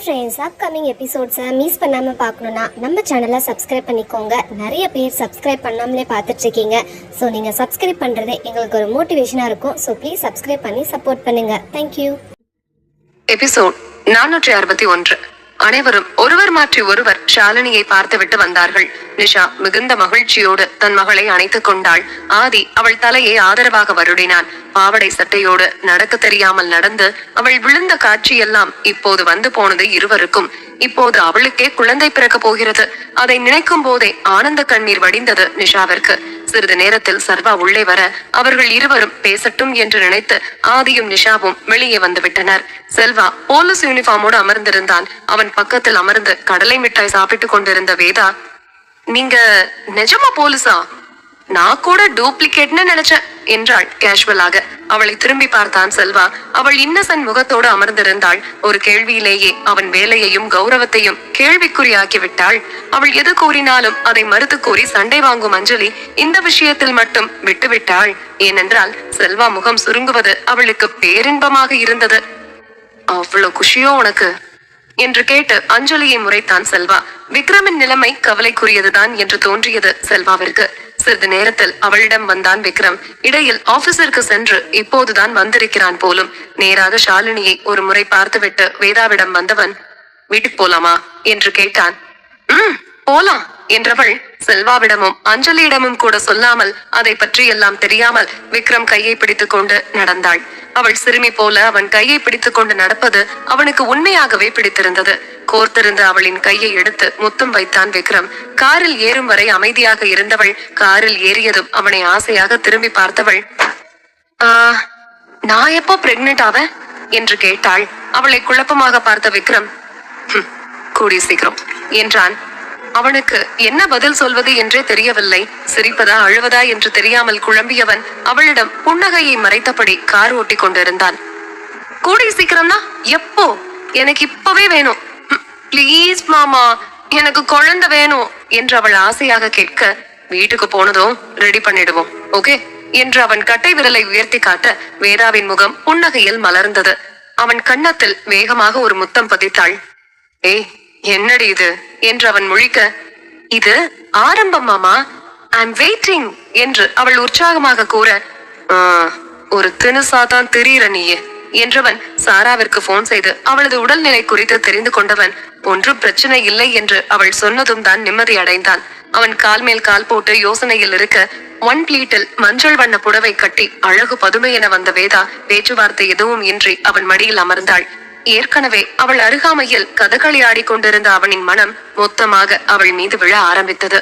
Friends, upcoming எபிசோட்ஸை miss பண்ணாமல் பார்க்கணுன்னா நம்ம சேனலை சப்ஸ்கிரைப் பண்ணிக்கோங்க. நிறைய பேர் சப்ஸ்கிரைப் பண்ணாமலே பார்த்துட்ருக்கீங்க. ஸோ நீங்கள் சப்ஸ்கிரைப் பண்ணுறது எங்களுக்கு ஒரு மோட்டிவேஷனாக இருக்கும். ஸோ ப்ளீஸ் சப்ஸ்கிரைப் பண்ணி சப்போர்ட் பண்ணுங்கள். தேங்க்யூ. எபிசோட் 461. அனைவரும் ஒருவர் மாற்றி ஒருவர் ஷாலினியை பார்த்துவிட்டு வந்தார்கள். நிஷா மிகுந்த மகிழ்ச்சியோடு தன் மகளை அணைத்துக் கொண்டாள். ஆதி அவள் தலையை ஆதரவாக வருடினான். பாவடை சட்டையோடு நடக்க தெரியாமல் நடந்து அவள் விழுந்த காட்சியெல்லாம் இப்போது வந்து போனது இருவருக்கும். இப்போது அவளுக்கே குழந்தை பிறக்க போகிறது. அதை நினைக்கும் போதே ஆனந்த கண்ணீர் வடிந்தது நிஷாவிற்கு. சிறிது நேரத்தில் சர்வா உள்ளே வர அவர்கள் இருவரும் பேசட்டும் என்று நினைத்து ஆதியும் நிஷாவும் வெளியே வந்து விட்டனர். செல்வா போலீஸ் யூனிஃபார்மோடு அமர்ந்திருந்தான். அவன் பக்கத்தில் அமர்ந்து கடலை மிட்டாய் சாப்பிட்டு கொண்டிருந்த வேதா, நீங்க நிஜமா போலீஸா? நான் கூட டூப்ளிகேட்னு நினைச்சேன் என்றாள் கேஷுவலாக. அவளை திரும்பி பார்த்தான் செல்வா. அவள் இன்னசென்ட் முகத்தோடு அமர்ந்திருந்தாள். ஒரு கேள்வியிலேயே அவன் வேலையையும் கௌரவத்தையும் கேள்விக்குறியாக்கி விட்டாள். அவள் எது கூறினாலும் அதை மறுத்து கூறி சண்டை வாங்கும் அஞ்சலி இந்த விஷயத்தில் மட்டும் விட்டுவிட்டாள். ஏனென்றால் செல்வா முகம் சுருங்குவது அவளுக்கு பேரின்பமாக இருந்தது. அவ்வளவு குஷியோ உனக்கு என்று கேட்டு அஞ்சலியை முறைத்தான் செல்வா. விக்ரமின் நிலைமை கவலைக்குரியதுதான் என்று தோன்றியது செல்வாவிற்கு. சிறிது நேரத்தில் அவளிடம் வந்தான் விக்ரம். இடையில் ஆபீஸிற்கு சென்று இப்போதுதான் வந்திருக்கிறான் போலும். நேராக ஷாலினியை ஒரு முறை பார்த்துவிட்டு வேதாவிடம் வந்தவன், வீட்டுக்கு போலாமா என்று கேட்டான். போலாம் என்றவள் செல்வாவிடமும் அஞ்சலியிடமும் கூட சொல்லாமல் அதை பற்றி எல்லாம் தெரியாமல் விக்ரம் கையை பிடித்துக் கொண்டு நடந்தாள். அவள் சிறுமி போல அவன் கையை பிடித்துக் கொண்டு நடப்பது அவனுக்கு உண்மையாகவே பிடித்திருந்தது. கோர்த்திருந்த அவளின் கையை எடுத்து முத்தம் வைத்தான் விக்ரம். காரில் ஏறும் வரை அமைதியாக இருந்தவள் காரில் ஏறியதும் அவனை ஆசையாக திரும்பி பார்த்தவள், நான் எப்போ பிரெக்னென்ட் ஆவேன் என்று கேட்டாள். அவளை குழப்பமாக பார்த்த விக்ரம், கூடிய சீக்கிரம் என்றான். அவனுக்கு என்ன பதில் சொல்வது என்றே தெரியவில்லை. சிரிப்பதா அழுவதா என்று தெரியாமல் குழம்பியவன் அவளிடம் புன்னகையை மறைத்தபடி கார் ஓட்டி கொண்டிருந்தான். கூடிய சீக்கிரம்னா எப்போ? எனக்கு இப்பவே வேணும், பிளீஸ் மாமா, எனக்கு குழந்தை வேணும் என்று அவள் ஆசையாக கேட்க, வீட்டுக்கு போனதும் ரெடி பண்ணிடுவோம், ஓகே என்று அவன் கட்டை விரலை உயர்த்தி காட்ட வேதாவின் முகம் புன்னகையில் மலர்ந்தது. அவன் கன்னத்தில் வேகமாக ஒரு முத்தம் பதித்தாள். ஏய், என்னடி இது என்று அவன் முழிக்க, இது ஆரம்பம் மாமா, ஐ அம் வெயிட்டிங் என்று அவள் உற்சாகமாக கூற, ஒரு தினுசாதான் தெரியுற நீயே என்றவன் சாராவிற்கு போன் செய்து அவளது உடல்நிலை குறித்து தெரிந்து கொண்டவன், ஒன்றும் பிரச்சனை இல்லை என்று அவள் சொன்னதும் தான் நிம்மதி அடைந்தான். அவன் கால் மேல் கால் போட்டு யோசனையில் இருக்க, ஒன் பிளீட்டில் மஞ்சள் வண்ண புடவை கட்டி அழகு பதுமை என வந்த வேதா பேச்சுவார்த்தை எதுவும் இன்றி அவன் மடியில் அமர்ந்தாள். ஏற்கனவே அவள் அருகாமையில் கதகளி ஆடிக்கொண்டிருந்த அவனின் மனம் மொத்தமாக அவள் மீது விழ ஆரம்பித்தது.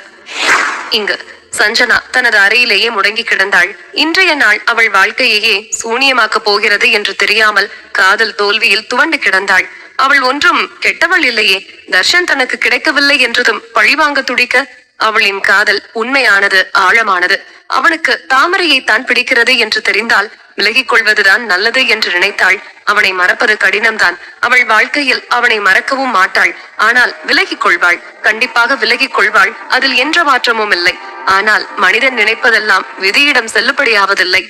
இங்கு சஞ்சனா தனது அறையிலேயே முடங்கி கிடந்தாள். இன்றைய நாள் அவள் வாழ்க்கையையே சூனியமாக்க போகிறது என்று தெரியாமல் காதல் தோல்வியில் துவண்டு கிடந்தாள். அவள் ஒன்றும் கெட்டவள் இல்லையே. தர்ஷன் தனக்கு கிடைக்கவில்லை என்றதும் பழிவாங்க துடிக்க, அவளின் காதல் உண்மையானது, ஆழமானது. அவனுக்கு தாமரையை தான் பிடிக்கிறது என்று தெரிந்தால் விலகிக் கொள்வதுதான் நல்லது என்று நினைத்தாள். அவனை மறப்பது கடினம்தான். அவள் வாழ்க்கையில் அவனை மறக்கவும் மாட்டாள். ஆனால் விலகிக் கொள்வாள், கண்டிப்பாக விலகிக் கொள்வாள். அதில் என்ற மாற்றமும் இல்லை. ஆனால் மனிதன் நினைப்பதெல்லாம் விதியிடம் செல்லுபடியாவதில்லை.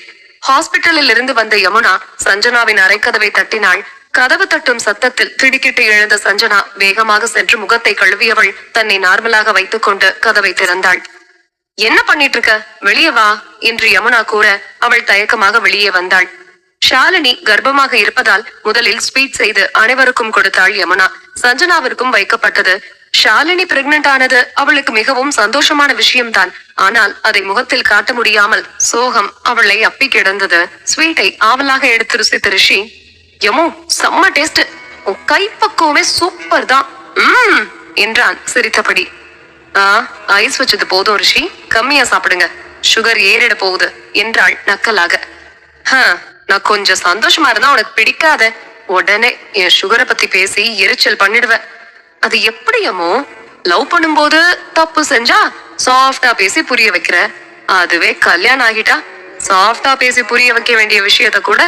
ஹாஸ்பிட்டலில் இருந்து வந்த யமுனா சஞ்சனாவின் அறைக்கதவை தட்டினாள். கதவு தட்டும் சத்தத்தில் திடுக்கிட்டு எழுந்த சஞ்சனா வேகமாக சென்று முகத்தை கழுவியவள் தன்னை நார்மலாக வைத்துக் கொண்டு கதவை திறந்தாள். என்ன பண்ணிட்டு இருக்க, வெளியே வா என்று யமுனா கூற அவள் தயக்கமாக வெளியே வந்தாள். ஷாலினி கர்ப்பமாக இருப்பதால் முதலில் ஸ்வீட் செய்து அனைவருக்கும் கொடுத்தாள் யமுனா. சஞ்சனாவிற்கும் வைக்கப்பட்டது. ஷாலினி பிரெக்னன்ட் ஆனது அவளுக்கு மிகவும் சந்தோஷமான விஷயம்தான். ஆனால் அதை முகத்தில் காட்ட முடியாமல் சோகம் அவளை அப்பி கிடந்தது. ஸ்வீட்டை ஆவலாக எடுத்து ருசித்த ரிஷி, யமு செம்ம டேஸ்ட், உன் கைப்பக்குவமே சூப்பர் தான் என்றான் சிரித்தபடி. ஐஸ் வச்சது போதும் ரிஷி, கம்மியா சாப்பிடுங்க, சுகர் ஏறிட போகுது என்றாள் நக்கலாக. நான் கொஞ்சம் சந்தோஷமா இருந்தா உனக்கு பிடிக்காத, உடனே என் சுகரை பத்தி பேசி எரிச்சல் பண்ணிடுவேன். அது எப்படியமோ, லவ் பண்ணும்போது தப்பு செஞ்சா சாஃப்டா பேசி புரிய வைக்கிற, அதுவே கல்யாணம் ஆகிட்டா சாஃப்டா பேசி புரிய வைக்க வேண்டிய விஷயத்த கூட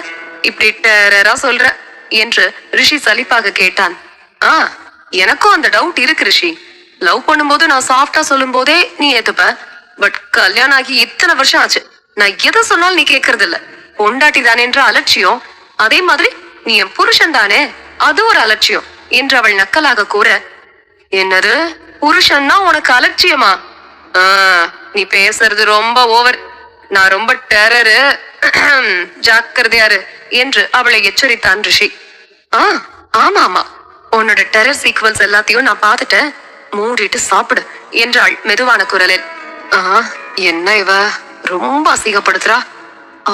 இப்படி டெரரா சொல்ற என்று ரிஷி சலிப்பாக கேட்டான். எனக்கும் அந்த டவுட் இருக்கு ரிஷி. லவ் பண்ணும்போது நான் சாஃப்டா சொல்லும் போதே நீ ஏத்துப்ப, பட் கல்யாணம் ஆகி இத்தனை வருஷம் ஆச்சு, நான் எதை சொன்னாலும் நீ கேக்குறது இல்ல. பொண்டாட்டி தானே என்ற அலட்சியம். அதே மாதிரி நீ என் புருஷன் தானே, அது ஒரு அலட்சியம். என்று அவள் நக்கலாக கூற, என்னது புருஷன்னா உனக்கு அலட்சியமா? நீ பேசுறது ரொம்ப ஓவர். நான் ரொம்ப டெரரு, ஜாக்கிரதையாரு என்று அவளை எச்சரித்தான் ரிஷி. ஆமா ஆமா, உன்னோட டெரர் சீக்வல்ஸ் எல்லாத்தையும் நான் பார்த்துட்டேன், மூடிட்டு சாப்பிடு என்றாள் மெதுவான குரலில். என்ன இவ ரொம்ப அசிங்கப்படுத்துறா,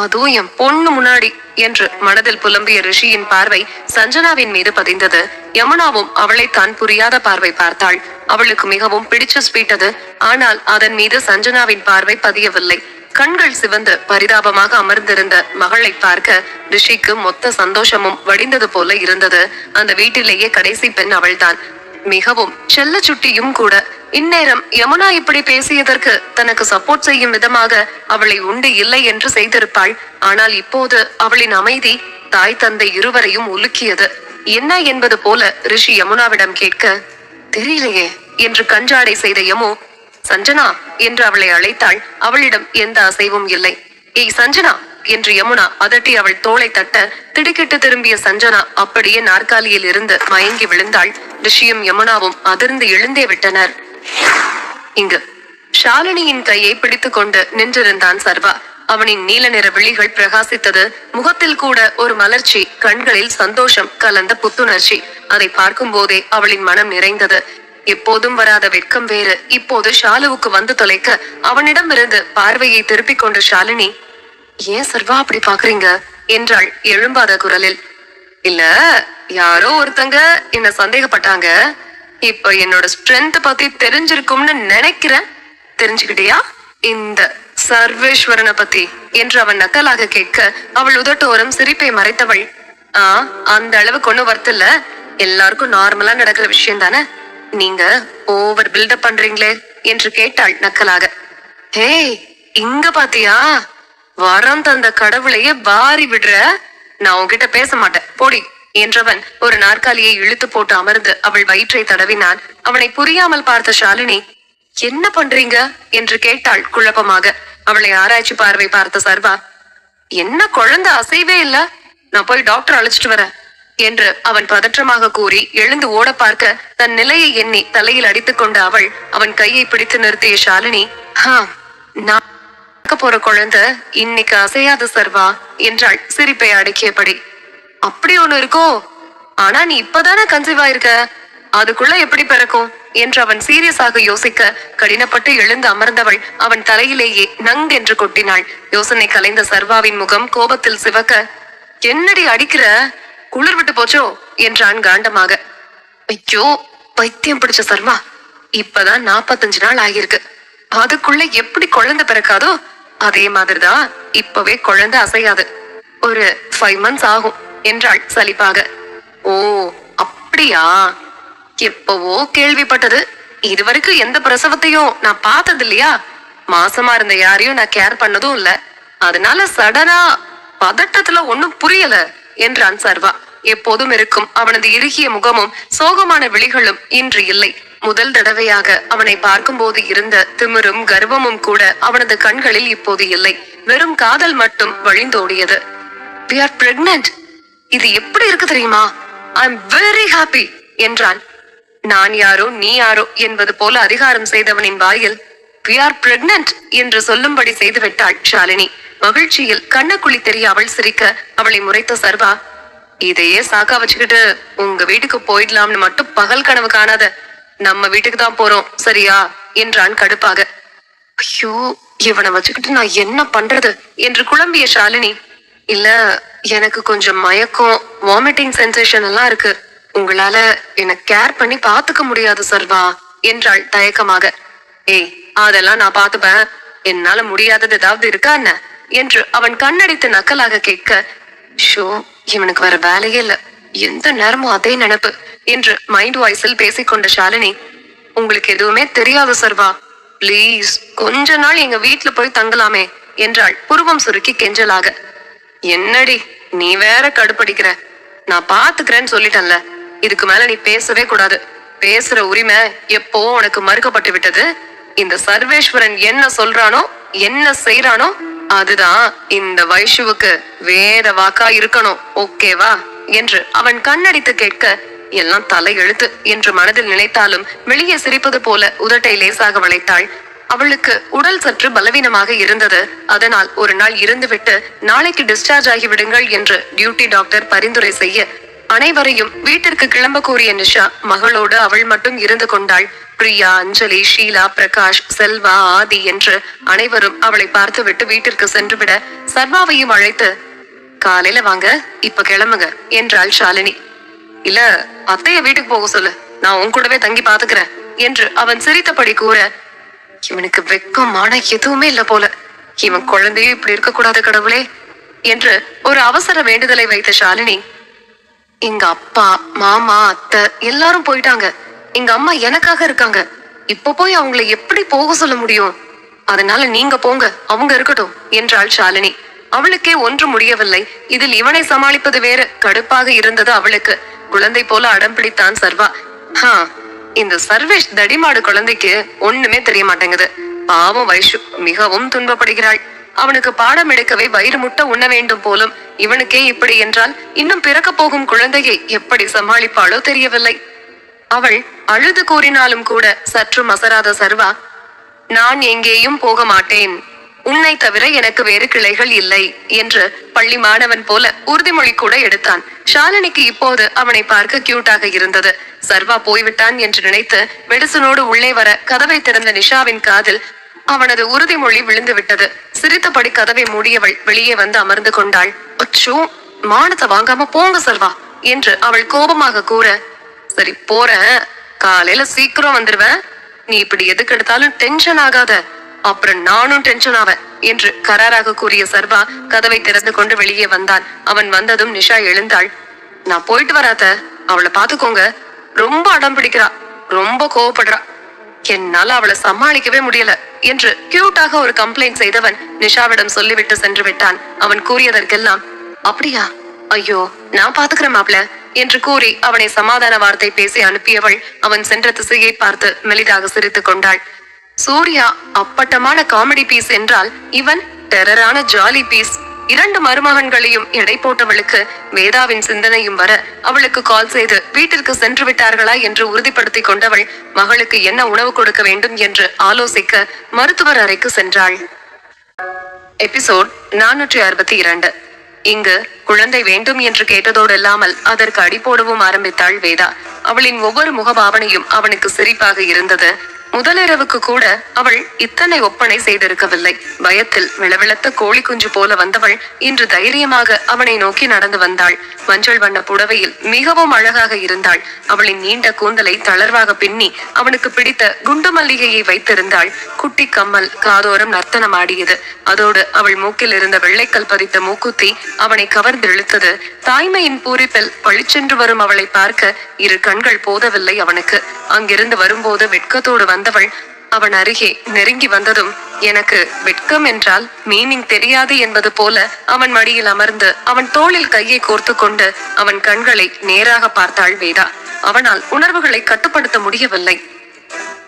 அதுவும் என் பொண்ணு முன்னாடி என்று மனதில் புலம்பிய ரிஷியின் பார்வை சஞ்சனாவின் மீது பதிந்தது. யமுனாவும் அவளைத்தான் புரியாத பார்வை பார்த்தாள். அவளுக்கு மிகவும் பிடிச்ச ஸ்வீட் அது. ஆனால் அதன் மீது சஞ்சனாவின் பார்வை பதியவில்லை. கண்கள் சிவந்து பரிதாபமாக அமர்ந்திருந்த மகளை பார்க்க ரிஷிக்கு மொத்த சந்தோஷமும் வடிந்தது போல இருந்தது. அந்த வீட்டிலேயே கடைசி பெண் அவள்தான், மிகவும் செல்ல சுட்டியும் கூட. இந்நேரம் யமுனா இப்படி பேசியதற்கு தனக்கு சப்போர்ட் செய்யும் விதமாக அவளை உண்டு இல்லை என்று செய்திருப்பாள். ஆனால் இப்போது அவளின் அமைதி தாய் தந்தை இருவரையும் உலுக்கியது. என்ன என்பது போல ரிஷி யமுனாவிடம் கேட்க, தெரியலையே என்று கஞ்சாடை செய்த யமு, சஞ்சனா என்று அவளை அழைத்தாள். அவளிடம் எந்த அசைவும் இல்லை. ஏய் சஞ்சனா என்று யமுனா அதட்டி அவள் தோளை தட்ட, திடுக்கிட்டு திரும்பிய சஞ்சனா அப்படியே நாற்காலியில் இருந்து மயங்கி விழுந்தாள். ரிஷியும் யமுனாவும் அதிர்ந்து எழுந்தே விட்டனர். இங்கு ஷாலினியின் கையை பிடித்துக் கொண்டு நின்றிருந்தான் சர்வா. அவனின் நீல நிற விழிகள் பிரகாசித்தது. முகத்தில் கூட ஒரு மலர்ச்சி, கண்களில் சந்தோஷம் கலந்த புத்துணர்ச்சி. அதை பார்க்கும் போதே அவளின் மனம் நிறைந்தது. எப்போதும் வராத வெட்கம் வேறு இப்போது ஷாலுவுக்கு வந்து தொலைக்க அவனிடம் இருந்து பார்வையை திருப்பிக் கொண்ட ஷாலினி, ஏன் சர்வா அப்படி பாக்குறீங்க என்றாள் எழும்பாத குரலில். இல்ல, யாரோ ஒருத்தங்க என்ன சந்தேகப்பட்டாங்க. இப்ப என்னோட ஸ்ட்ரென்த் பத்தி தெரிஞ்சிருக்கும்னு நினைக்கிறேன். தெரிஞ்சுக்கிட்டியா இந்த சர்வேஸ்வரனை பத்தி என்று அவன் நக்கலாக கேட்க அவள் உதட்டோரம் சிரிப்பை மறைத்தவள், அந்த அளவுக்கு ஒண்ணு வருத்தில்ல, எல்லாருக்கும் நார்மலா நடக்கிற விஷயம் தானே, நீங்க ஓவர் பில்டப் பண்றீங்களே என்று கேட்டாள் நக்கலாக. ஹே, இங்க பாத்தியா, வரம் தந்த கடவுளையே வாரி விடுற, நான் உன்கிட்ட பேச மாட்டேன் போடி என்றவன் ஒரு நாற்காலியை இழுத்து போட்டு அமர்ந்து அவள் வயிற்றை தடவினான். அவனை புரியாமல் பார்த்த ஷாலினி, என்ன பண்றீங்க என்று கேட்டாள் குழப்பமாக. அவளை ஆராய்ச்சி பார்வை பார்த்த சர்வா, என்ன குழந்தை அசைவே இல்ல, நான் போய் டாக்டர் அழைச்சிட்டு வரேன் என்று அவன் பதற்றமாக கூறி எழுந்து ஓட பார்க்க தன் நிலையை எண்ணி தலையில் அடித்துக் கொண்ட அவள் அவன் கையை பிடித்து நிறுத்திய ஷாலினி, நான் போற குழந்தை இன்னைக்கு அசையாது சர்வா என்றாள் சிரிப்பை அடக்கியபடி. அப்படி ஒண்ணு இருக்கோ? ஆனா நீ இப்பதானே கன்சீவ் ஆயிருக்க, அதுக்குள்ள எப்படி பிறக்கும் என்று அவன் சீரியஸாக யோசிக்க கடினப்பட்டு எழுந்து அமர்ந்தவள் அவன் தலையிலேயே நங்கென்று கொட்டினாள். யோசனை கலைந்த சர்வாவின் முகம் கோபத்தில் சிவக்க, என்னடி அடிக்கிற, குளிர் விட்டு போச்சோ என்றான் காண்டமாக. ஐயோ பைத்தியம் பிடிச்ச சர்வா, இப்பதான் 45 நாள் ஆகியிருக்கு, அதுக்குள்ள எப்படி குழந்தை பிறக்காதோ அதே மாதிரிதான் இப்பவே குழந்தை அசையாது, ஒரு 5 months ஆகும் என்றாள் சலிப்பாக. ஓ அப்படியா, எப்பவோ கேள்விப்பட்டது, இதுவரைக்கும் எந்த பிரசவத்தையும் நான் பார்த்தது இல்லையா, மாசமா இருந்த யாரையும் நான் கேர் பண்ணதும் இல்ல, அதனால சடனா பதட்டத்துல ஒண்ணும் புரியல என்றான் சர்வா. எப்போதும் இருக்கும் அவனது இறுகிய முகமும் சோகமான விழிகளும் இன்று இல்லை. முதல் தடவையாக அவனை பார்க்கும் போது இருந்த திமிரும் கர்வமும் கூட அவனது கண்களில் இப்போது இல்லை. வெறும் காதல் மட்டும் வழிந்தோடியது. We are pregnant. இது எப்படி இருக்கு தெரியுமா? I am very happy என்றான். நான் யாரோ நீ யாரோ என்பது போல அதிகாரம் செய்தவனின் வாயில் We are pregnant என்று சொல்லும்படி செய்துவிட்டாள் ஷாலினி. மகிழ்ச்சியில் கண்ணக்குழி தெரிய அவள் சிரிக்க அவளை முறைத்த சர்வா, இதையே சாக்கா வச்சுக்கிட்டு உங்க வீட்டுக்கு போயிடலாம்னு மட்டும் பகல் கனவு காணாத, நம்ம வீட்டுக்கு தான் போறோம் சரியா என்றான் கடுப்பாக. ஐயோ இவனை வச்சுக்கிட்டு நான் என்ன பண்றது என்று குழம்பிய ஷாலினி, இல்ல எனக்கு கொஞ்சம் மயக்கம், வாமிட்டிங் சென்சேஷன் எல்லாம் இருக்கு, உங்களால என்ன கேர் பண்ணி பாத்துக்க முடியாது சர்வா என்றாள் தயக்கமாக. ஏய் அதெல்லாம் நான் பாத்துப்பேன், என்னால முடியாதது ஏதாவது இருக்கா என்ன என்று அவன் கண்ணடித்து நக்கலாக கேட்க, ஷோ இவனுக்கு வர வேலையே இல்ல, எந்த நேரமும் அதே நினைப்பு என்று மைண்ட் வாய்ஸில் பேசிக்கொண்ட ஷாலினி, உங்களுக்கு எதுவுமே தெரியாது சர்வா, பிளீஸ் கொஞ்ச நாள் எங்க வீட்டுல போய் தங்கலாமே என்றாள் புருவம் சுருக்கி கெஞ்சலாக. என்னடி நீ வேற கடுப்படிக்கிற, நான் பாத்துக்கிறேன்னு சொல்லிட்டேன்ல, இதுக்கு மேல நீ பேசவே கூடாது, பேசுற உரிமை எப்போ உனக்கு மறுக்கப்பட்டு விட்டது, இந்த சர்வேஸ்வரன் என்ன சொல்றானோ என்ன செய்யறானோ அதுதான் இந்த வைஷுவுக்கு வேத வாக்கா இருக்கணும், ஓகேவா என்று அவன் கண்ணடித்து கேட்க, எல்லாம் தலை எழுத்து என்று மனதில் நினைத்தாலும் வெளியே சிரிப்பது போல உதட்டை லேசாக வளைத்தாள். அவளுக்கு உடல் சற்று பலவீனமாக இருந்தது. அதனால் ஒரு நாள் இருந்துவிட்டு நாளைக்கு டிஸ்சார்ஜ் ஆகிவிடுங்கள் என்று டியூட்டி டாக்டர் பரிந்துரை செய்ய அனைவரையும் வீட்டிற்கு கிளம்ப கூறிய நிஷா மகளோடு அவள் மட்டும் இருந்து கொண்டாள். பிரியா, அஞ்சலி, ஷீலா, பிரகாஷ், செல்வா, ஆதி என்று அனைவரும் அவளை பார்த்துவிட்டு வீட்டிற்கு சென்றுவிட சர்வாவையும் அழைத்து காலையில வாங்க, இப்ப கிளம்புங்க என்றாள் ஷாலினி. இல்ல, அத்தைய வீட்டுக்கு போக சொல்லு, நான் உன் கூடவே தங்கி பாத்துக்கிறேன் என்று அவன் சிரித்தபடி கூற, இவனுக்கு வெக்கமான எதுவுமே இல்ல போல, இவன் குழந்தையும் இப்படி இருக்க கூடாது கடவுளே என்று ஒரு அவசர வேண்டுதலை வைத்த ஷாலினி, எங்க அப்பா, மாமா, அத்தை எல்லாரும் போயிட்டாங்க. எங்க அம்மா எனக்காக இருக்காங்க. இப்ப போய் அவங்களை எப்படி போக சொல்ல முடியும்? அதனால நீங்க போங்க, அவங்க இருக்கட்டும் என்றாள் ஷாலினி. அவளுக்கே ஒன்று முடியவில்லை. இதில் இவனை சமாளிப்பது வேறு கடுப்பாக இருந்தது அவளுக்கு. குழந்தை போல அடம் பிடித்தான் சர்வா. இந்த சர்வேஷ் தடிமாடு குழந்தைக்கு ஒண்ணுமே தெரிய மாட்டேங்குது. பாவம் வைஷு மிகவும் துன்பப்படுகிறாள். அவனுக்கு பாடம் எடுக்கவே வயிறு முட்ட உண்ண வேண்டும் போலும். இவனுக்கே இப்படி என்றால் இன்னும் பிறக்க போகும் குழந்தையை எப்படி சமாளிப்பாளோ தெரியவில்லை. அவள் அழுது கூறினாலும் கூட சற்று மசராத சர்வா, நான் எங்கேயும் போக மாட்டேன், உன்னை தவிர எனக்கு வேறு கிளைகள் இல்லை என்று பள்ளி மாணவன் போல உறுதிமொழி கூட எடுத்தான். ஷாலினிக்கு இப்போது அவனை பார்க்க கியூட்டாக இருந்தது. சர்வா போய்விட்டான் என்று நினைத்து மெடிசனோடு உள்ளே வர கதவை திறந்த நிஷாவின் காதில் அவனது உறுதிமொழி விழுந்து விட்டது. சிரித்தபடி கதவை மூடியவள் வெளியே வந்து அமர்ந்து கொண்டாள். அச்சோ, மானத்தை வாங்காம போங்க சர்வா என்று அவள் கோபமாக கூற, சரி போறேன், காலையில சீக்கிரம் வந்துருவேன், நீ இப்படி எதுக்கு எடுத்தாலும் டென்ஷன் ஆகாத, அப்புறம் நானும் டென்ஷன் ஆவேன் என்று கராராக கூறிய சர்வா கதவை திறந்து கொண்டு வெளியே வந்தான். அவன் வந்ததும் நிஷா எழுந்தாள். நான் போயிட்டு வராத, அவளை பாத்துக்கோங்க, ரொம்ப அடம் பிடிக்கிறா, ரொம்ப கோவப்படுறா, என்னால அவளை சமாளிக்கவே முடியல என்று கியூட்டாக ஒரு கம்ப்ளைண்ட் செய்தவன் நிஷாவிடம் சொல்லிவிட்டு சென்று விட்டான். அவன் கூறியதற்கெல்லாம் அப்படியா, ஐயோ நான் பாத்துக்கிறேன் மாப்ள என்று கூறி அவனை சமாதான வார்த்தை பேசி அனுப்பியவள் அவன் சென்ற திசையை பார்த்து மெலிதாக சிரித்துக் கொண்டாள். சூர்யா அப்பட்டமான காமெடி பீஸ் என்றால் இவன் டெரரான ஜாலி பீஸ். இரண்டு மருமகன்களையும் எடை போட்டவளுக்கு வேதாவின் சிந்தனையும் வர அவளுக்கு கால் செய்து வீட்டிற்கு சென்று விட்டார்களா என்று உறுதிப்படுத்திக் கொண்டவள் மகளுக்கு என்ன உணவு கொடுக்க வேண்டும் என்று ஆலோசிக்க மருத்துவர் அறைக்கு சென்றாள். எபிசோட் 462. இங்கு குழந்தை வேண்டும் என்று கேட்டதோடு இல்லாமல் அதற்கு அடி போடவும் ஆரம்பித்தாள் வேதா. அவளின் ஒவ்வொரு முகபாவனையும் அவனுக்கு சிரிப்பாக இருந்தது. முதலிரவுக்கு கூட அவள் இத்தனை ஒப்பனை செய்திருக்கவில்லை. பயத்தில் விளவிளத்த கோழி குஞ்சு போல வந்தவள் இன்று தைரியமாக அவனை நோக்கி நடந்து வந்தாள். மஞ்சள் வண்ண புடவையில் மிகவும் அழகாக இருந்தாள். அவளின் நீண்ட கூந்தலை தளர்வாக பின்னி அவனுக்கு பிடித்த குண்டு மல்லிகையை வைத்திருந்தாள். குட்டி கம்மல் காதோரம் நர்த்தனம் ஆடியது. அதோடு அவள் மூக்கில் இருந்த வெள்ளைக்கல் பதித்த மூக்குத்தி அவனை கவர்ந்து இழுத்தது. தாய்மையின் பூரிப்பில் பழிச்சென்று வரும் அவளை பார்க்க இரு கண்கள் போதவில்லை அவனுக்கு. அங்கிருந்து வரும்போது வெட்கத்தோடு வந்தவள் அவன் அருகே நெருங்கி வந்ததும் எனக்கு வெட்கம் என்றால் மீனிங் தெரியாது என்பது போல அவன் மடியில் அமர்ந்து அவன் தோளில் கையை கோர்த்து கொண்டு அவன் கண்களை நேராக பார்த்தாள் வேதா. அவனால் உணர்வுகளை கட்டுப்படுத்த முடியவில்லை.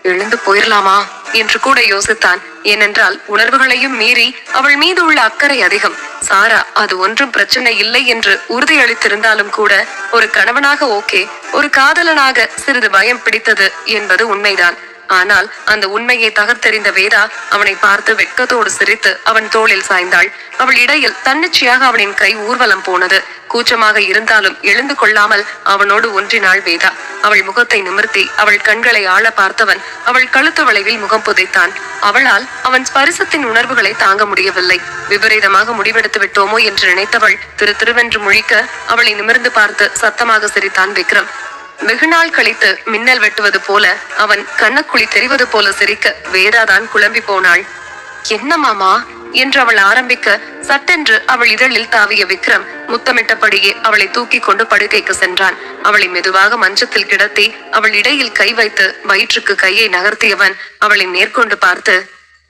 எழுந்து போயிடலாமா என்று கூட யோசித்தான். ஏனென்றால் உணர்வுகளையும் மீறி அவள் மீது உள்ள அக்கறை அதிகம். சாரா அது ஒன்றும் பிரச்சனை இல்லை என்று உறுதியளித்திருந்தாலும் கூட ஒரு கணவனாக ஓகே, ஒரு காதலனாக சிறிது பயம் பிடித்தது என்பது உண்மைதான். ஆனால் அந்த உண்மையை தகர்த்தெறிந்த வேதா அவனை பார்த்து வெட்கத்தோடு சிரித்து அவன் தோளில் சாய்ந்தாள். அவள் இடையில் தன்னிச்சையாக அவனின் கை ஊர்வலம் போனது. கூச்சமாக இருந்தாலும் எழுந்து கொள்ளாமல் அவனோடு ஒன்றினாள் வேதா. அவள் முகத்தை நிமிர்த்தி அவள் கண்களை ஆழ பார்த்தவன் அவள் கழுத்து வளைவில் முகம் புதைத்தான். அவளால் அவன் ஸ்பரிசத்தின் உணர்வுகளை தாங்க முடியவில்லை. விபரீதமாக முடிவெடுத்து விட்டோமோ என்று நினைத்தவள் திருவென்று முழிக்க அவளை நிமிர்ந்து பார்த்து சத்தமாக சிரித்தான் விக்ரம். வெகுநாள் கழித்து மின்னல் வெட்டுவது போல அவன் கண்ணக்குழி தெரிவது போல சிரிக்க வேதாதான் குழம்பி போனாள். என்ன மாமா என்று அவள் ஆரம்பிக்க சட்டென்று அவள் இதழில் தாவிய விக்ரம் முத்தமிட்டபடியே அவளை தூக்கி கொண்டு படுக்கைக்கு சென்றான். அவளை மெதுவாக மஞ்சத்தில் கிடத்தி அவள் இடையில் கை வைத்து வயிற்றுக்கு கையை நகர்த்தியவன் அவளை மேற்கொண்டு பார்த்து,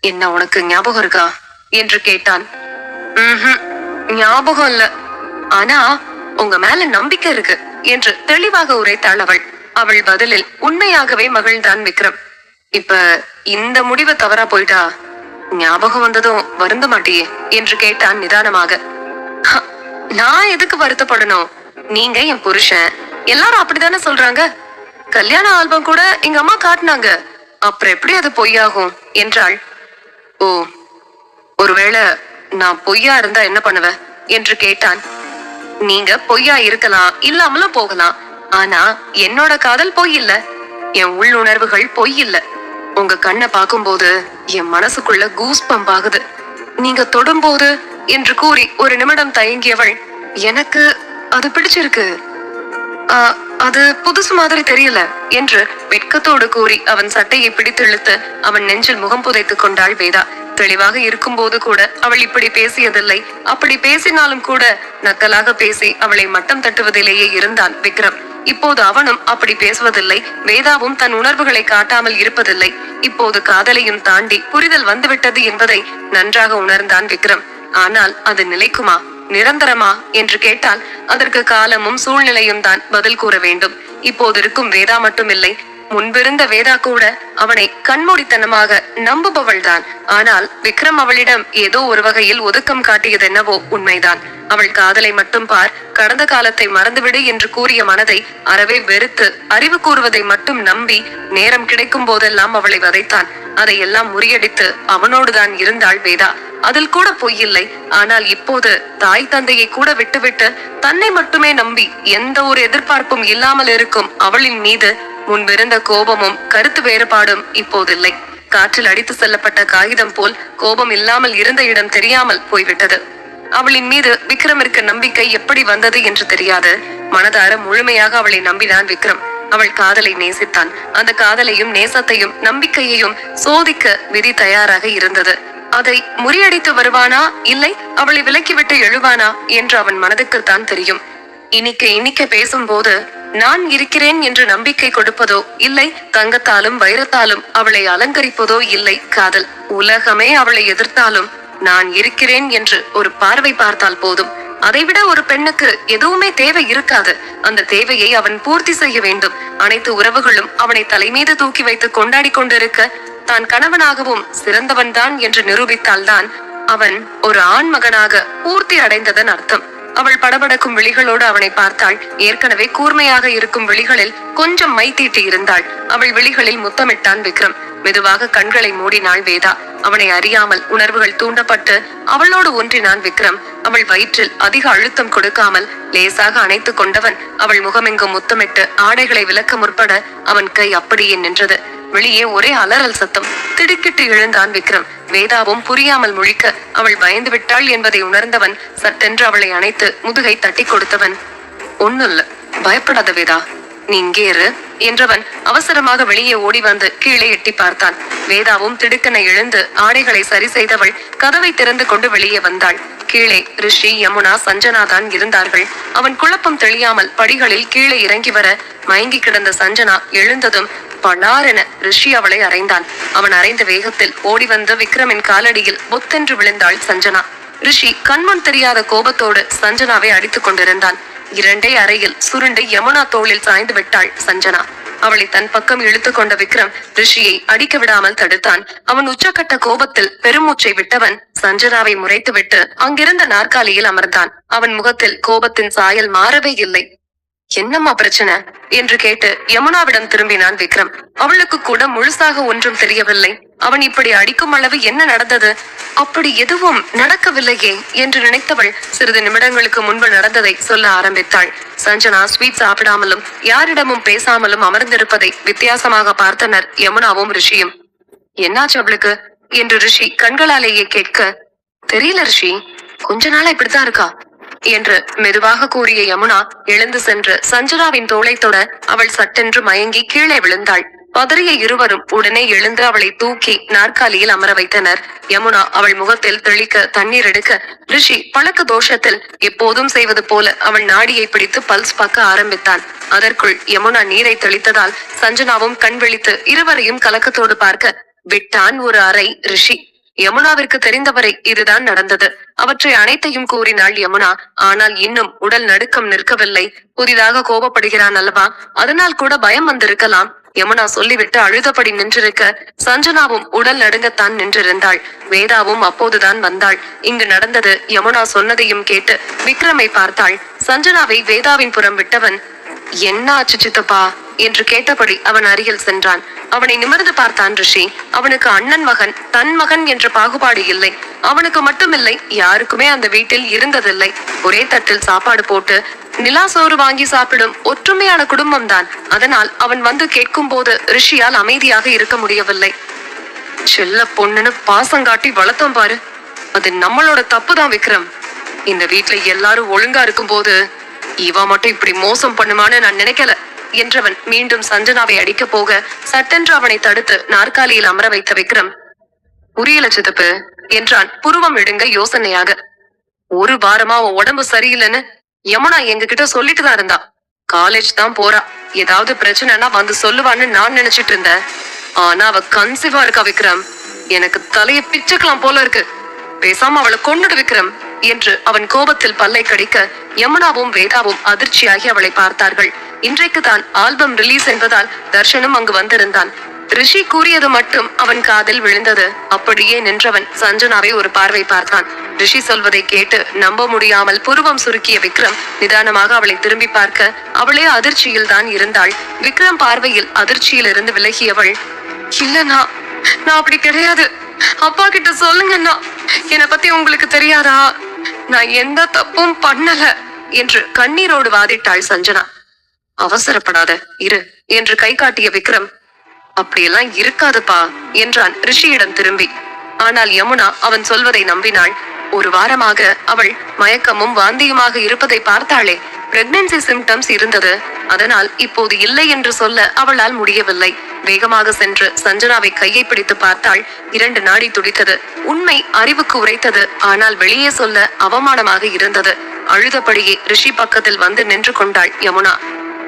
என்ன உனக்கு ஞாபகம் இருக்கா என்று கேட்டான். ஞாபகம் இல்ல, ஆனா உங்க மேல நம்பிக்கை இருக்கு என்று தெளிவாக உரைத்தாள் அவள். அவள் பதிலில் உண்மையாகவே மகிழ்ந்தான் விக்ரம். இப்ப இந்த முடிவு தவறா போயிட்டா ஞாபகம் வந்ததும் வருந்த மாட்டியே என்று கேட்டான் நிதானமாக. நான் எதுக்கு வருத்தப்படணும்? நீங்க என் புருஷன், எல்லாரும் அப்படித்தானே சொல்றாங்க. கல்யாண ஆல்பம் கூட எங்க அம்மா காட்டினாங்க. அப்புறம் எப்படி அது பொய்யாகும் என்றாள். ஓ, ஒருவேளை நான் பொய்யா இருந்தா என்ன பண்ணுவ என்று கேட்டான். நீங்க பொய்யா இருக்கலாம், இல்லாமலும் போகலாம். ஆனா என்னோட காதல் பொய் இல்ல, என் உள்ளுணர்வுகள் பொய் இல்ல. உங்க கண்ணை பார்க்கும்போது என் மனசுக்குள்ள கூஸ் பம்ப் ஆகுது. நீங்க தொடும்போது என்று கூறி ஒரு நிமிடம் தயங்கியவள், எனக்கு அது பிடிச்சிருக்கு, அது புதுசு மாதிரி தெரியல என்று வெட்கத்தோடு கூறி அவன் சட்டையை பிடித்து இழுத்து அவன் நெஞ்சில் முகம் புதைத்துக் கொண்டாள் வேதா. தெளிவாக இருக்கும் போது கூட அவள் இப்படி பேசியதில்லை. அப்படி பேசினாலும் கூட நக்கலாக பேசி அவளை மட்டம் தட்டுவதிலேயே இருந்தான் விக்ரம். இப்போது அவனும் அப்படி பேசுவதில்லை. வேதாவும் தன் உணர்வுகளை காட்டாமல் இருப்பதில்லை. இப்போது காதலையும் தாண்டி புரிதல் வந்துவிட்டது என்பதை நன்றாக உணர்ந்தான் விக்ரம். ஆனால் அது நிலைக்குமா, நிரந்தரமா என்று கேட்டால் அதற்கு காலமும் சூழ்நிலையும் தான் பதில் கூற வேண்டும். இப்போது இருக்கும் வேதா மட்டுமில்லை, முன்பிருந்த வேதா கூட அவனை கண்மூடித்தனமாக நம்புபவள் தான். ஆனால் விக்ரம் அவளிடம் ஏதோ ஒரு வகையில் ஒதுக்கம் காட்டியதென்னவோ உண்மைதான். அவள் காதலை மட்டும் பார், கடந்த காலத்தை மறந்துவிடு என்று கூறிய மனதை அறவே வெறுத்து அறிவு கூறுவதை மட்டும் நம்பி நேரம் கிடைக்கும் போதெல்லாம் அவளை வதைத்தான். அதையெல்லாம் முறியடித்து அவனோடுதான் இருந்தாள் வேதா. அதில் கூட பொய்யில்லை. ஆனால் இப்போது தாய் தந்தையை கூட விட்டுவிட்டு தன்னை மட்டுமே நம்பி எந்த ஒரு எதிர்பார்ப்பும் இல்லாமல் இருக்கும் அவளின் மீது முன்பிருந்த கோபமும் கருத்து வேறுபாடும் இப்போதில்லை. காற்றில் அடித்து செல்லப்பட்ட காகிதம் போல் கோபம் இல்லாமல் இருந்த இடம் தெரியாமல் போய்விட்டது. அவளின் மீது விக்ரமிற்கு நம்பிக்கை எப்படி வந்தது என்று தெரியாது. மனதார முழுமையாக அவளை நம்பினான் விக்ரம். அவள் காதலை நேசித்தான். அந்த காதலையும் நேசத்தையும் நம்பிக்கையையும் சோதிக்க விதி தயாராக இருந்தது. அதை முறியடித்து வருவானா, இல்லை அவளை விலக்கிவிட்டு எழுவானா என்று அவன் மனதுக்கு தான் தெரியும். இனிக்க பேசும்போது நான் இருக்கிறேன் என்று நம்பிக்கை கொடுப்பதோ இல்லை, தங்கத்தாலும் வைரத்தாலும் அவளை அலங்கரிப்பதோ இல்லை காதல். உலகமே அவளை எதிர்த்தாலும் நான் இருக்கிறேன் என்று ஒரு பார்வை பார்த்தால் போதும். அதைவிட ஒரு பெண்ணுக்கு எதுவுமே தேவை இருக்காது. அந்த தேவையை அவன் பூர்த்தி செய்ய வேண்டும். அனைத்து உறவுகளும் அவனை தலைமீது தூக்கி வைத்து கொண்டாடி கொண்டிருக்க தான் கணவனாகவும் சிறந்தவன் தான் என்று நிரூபித்தால்தான் அவன் ஒரு ஆண் மகனாக பூர்த்தி அடைந்ததன் அர்த்தம். அவள் படபடக்கும் விழிகளோடு அவனை பார்த்தாள். ஏற்கனவே கூர்மையாக இருக்கும் விழிகளில் கொஞ்சம் மை தீட்டி இருந்தாள். அவள் விழிகளில் முத்தமிட்டான் விக்ரம். மெதுவாக கண்களை மூடினாள் வேதா. அவனை அறியாமல் உணர்வுகள் தூண்டப்பட்டு அவளோடு ஒன்றினான் விக்ரம். அவள் வயிற்றில் அதிக அழுத்தம் கொடுக்காமல் லேசாக அணைத்து கொண்டவன் அவள் முகமெங்கும் முத்தமிட்டு ஆடைகளை விலக்க முற்பட அவன் கை அப்படியே நின்றது. வெளியே ஒரே அலறல் சத்தம். திடுக்கிட்டு எழுந்தான் விக்ரம். வேதாவும் புரியாமல் முழிக்க அவள் பயந்து விட்டாள் என்பதை உணர்ந்தவன் சட்டென்று அவளை அணைத்து முதுகை தட்டி கொடுத்தவன், ஒண்ணுல்ல, பயப்படாத வேதா, நீ இங்கே இரு என்றவன் அவசரமாக வெளியே ஓடி வந்து கீழே எட்டி பார்த்தான். வேதாவும் திடுக்கென எழுந்து ஆடைகளை சரி செய்தவள் கதவை திறந்து கொண்டு வெளியே வந்தாள். கீழே ரிஷி, யமுனா, சஞ்சனா தான் இருந்தார்கள். அவன் குழப்பம் தெளியாமல் படிகளில் கீழே இறங்கி வர மயங்கி கிடந்த சஞ்சனா எழுந்ததும் பலாரென ரிஷி அவளை அறைந்தான். அவன் அறைந்த வேகத்தில் ஓடி வந்த விக்ரமின் காலடியில் பொத்தென்று விழுந்தாள் சஞ்சனா. ரிஷி கண்முன் தெரியாத கோபத்தோடு சஞ்சனாவை அடித்துக் கொண்டிருந்தான். இரண்டே அறையில் சுருண்டு யமுனா தோளில் சாய்ந்து விட்டாள் சஞ்சனா. அவளை தன் பக்கம் இழுத்து கொண்ட விக்ரம் ரிஷியை அடிக்க விடாமல் தடுத்தான். அவன் உச்சக்கட்ட கோபத்தில் பெருமூச்சை விட்டவன் சஞ்சனாவை முறைத்துவிட்டு அங்கிருந்த நாற்காலியில் அமர்ந்தான். அவன் முகத்தில் கோபத்தின் சாயல் மாறவே இல்லை. என்னம்மா பிரச்சனை என்று கேட்டு யமுனாவிடம் திரும்பினான் விக்ரம். அவளுக்கு கூட முழுசாக ஒன்றும் தெரியவில்லை. அவன் இப்படி அடிக்கும் அளவு என்ன நடந்தது? அப்படி எதுவும் நடக்கவில்லையே என்று நினைத்தவள் சிறிது நிமிடங்களுக்கு முன்பு நடந்ததை சொல்ல ஆரம்பித்தாள். சஞ்சனா ஸ்வீட் சாப்பிடாமலும் யாரிடமும் பேசாமலும் அமர்ந்திருப்பதை வித்தியாசமாக பார்த்தனர் யமுனாவும் ரிஷியும். என்னாச்சு அவளுக்கு என்று ரிஷி கண்களாலேயே கேட்க, தெரியல ரிஷி, கொஞ்ச நாளா இப்படித்தான் இருக்கா என்று மெதுவாக கூறிய யமுனா எழுந்து சென்று சஞ்சனாவின் தோளை தொட அவள் சட்டென்று மயங்கி கீழே விழுந்தாள். பதறிய இருவரும் உடனே எழுந்து அவளை தூக்கி நாற்காலியில் அமர வைத்தனர். யமுனா அவள் முகத்தில் தெளிக்க தண்ணீர் எடுக்க ரிஷி பழக்க தோஷத்தில் எப்போதும் செய்வது போல அவள் நாடியை பிடித்து பல்ஸ் பார்க்க ஆரம்பித்தான். அதற்குள் யமுனா நீரை தெளித்ததால் சஞ்சனாவும் கண் விழித்து இருவரையும் கலக்கத்தோடு பார்க்க விட்டான் ஒரு அறை ரிஷி. யமுனாவிற்கு தெரிந்தவரை இதுதான் நடந்தது. அவற்றை அனைத்தையும் கூறினாள் யமுனா. ஆனால் இன்னும் உடல் நடுக்கம் நிற்கவில்லை. புதிதாக கோபப்படுகிறான் அல்லவா, அதனால் கூட பயம் வந்திருக்கலாம். யமுனா சொல்லிவிட்டு அழுதபடி நின்றிருக்க சஞ்சனாவும் உடல் நடுங்கத்தான் நின்றிருந்தாள். வேதாவும் அப்போதுதான் வந்தாள். இங்கு நடந்தது யமுனா சொன்னதையும் கேட்டு விக்ரமை பார்த்தாள். சஞ்சனாவை வேதாவின் புறம் விட்டவன், என்ன ஆச்சு சித்தப்பா என்று கேட்டபடி அவன் அருகில் சென்றான். அவனை நிமிர்ந்து பார்த்தான் ரிஷி. அவனுக்கு அண்ணன் மகன் தன் மகன் என்ற பாகுபாடு இல்லை. அவனுக்கு மட்டுமில்லை, யாருக்குமே அந்த வீட்டில் இருந்ததில்லை. ஒரே தட்டில் சாப்பாடு போட்டு நிலா சோறு வாங்கி சாப்பிடும் ஒற்றுமையான குடும்பம் தான். அதனால் அவன் வந்து கேட்கும் போது ரிஷியால் அமைதியாக இருக்க முடியவில்லை. செல்ல பொண்ணுன்னு பாசங்காட்டி வளர்த்தோம் பாரு, அது நம்மளோட தப்புதான் விக்ரம். இந்த வீட்டுல எல்லாரும் ஒழுங்கா இருக்கும் போது இவ மட்டும் இப்படி மோசம் பண்ணுமான்னு நான் நினைக்கல என்றவன் மீண்டும் சஞ்சனாவை அடிக்க போக சட்டென்று அவனை தடுத்து நாற்காலியில் அமர வைத்த விக்ரம், புரியல சித்தப்பு என்றான் புருவம் இடுங்க யோசனையாக. ஒரு வாரமா உன் உடம்பு சரியில்லைன்னு யமுனா எங்க கிட்ட சொல்லிட்டு தான் இருந்தா. காலேஜ் தான் போறா, ஏதாவது பிரச்சனைனா வந்து சொல்லுவான்னு நான் நினைச்சிட்டு இருந்தேன். ஆனா அவ கன்சீவா இருக்கா விக்ரம். எனக்கு தலைய பிச்சுக்கலாம் போல இருக்கு. பேசாம அவளை கொன்னுடு விக்ரம் என்று அவன் கோபத்தில் பல்லை கடிக்க யமுனாவும் வேதாவும் அதிர்ச்சியாகி அவளை பார்த்தார்கள். இன்றைக்கு தான் ஆல்பம் ரிலீஸ் என்பதால் தர்ஷனும் அங்கு வந்திருந்தான். ரிஷி கூறியது மட்டும் அவன் காதில் விழுந்தது. அப்படியே நின்றவன் சஞ்சனாவை ஒரு பார்வை பார்த்தான். ரிஷி சொல்வதை கேட்டு நம்ப முடியாமல் புருவம் சுருக்கிய விக்ரம் நிதானமாக அவளை திரும்பி பார்க்க அவளே அதிர்ச்சியில் தான் இருந்தாள். விக்ரம் பார்வையில் அதிர்ச்சியில் இருந்து விலகியவள், இல்லண்ணா, நான் அப்படி கிடையாது. அப்பா கிட்ட சொல்லுங்கண்ணா, என்னை பத்தி உங்களுக்கு தெரியாதா? நான் எந்த தப்பும் பண்ணல என்று கண்ணீரோடு வாதிட்டாள் சஞ்சனா. அவசரப்படாத இரு என்று கை காட்டிய விக்ரம், அப்படியெல்லாம் இருக்காதுப்பா என்றான் ரிஷியிடம் திரும்பி. ஆனால் யமுனா அவன் சொல்வதை நம்பினாள். ஒரு வாரமாக அவள் மயக்கமும் வாந்தியுமாக இருப்பதை பார்த்தாளே. பிரெக்னன்சி சிம்டம்ஸ் இருந்தது. அதனால் இப்போது இல்லை என்று சொல்ல அவளால் முடியவில்லை. வேகமாக சென்று சஞ்சனாவை கையை பிடித்து பார்த்தாள். 2 நாடி துடித்தது. உண்மை அறிவுக்கு உரைத்தது. ஆனால் வெளியே சொல்ல அவமானமாக இருந்தது. அழுதபடியே ரிஷி பக்கத்தில் வந்து நின்று கொண்டாள் யமுனா.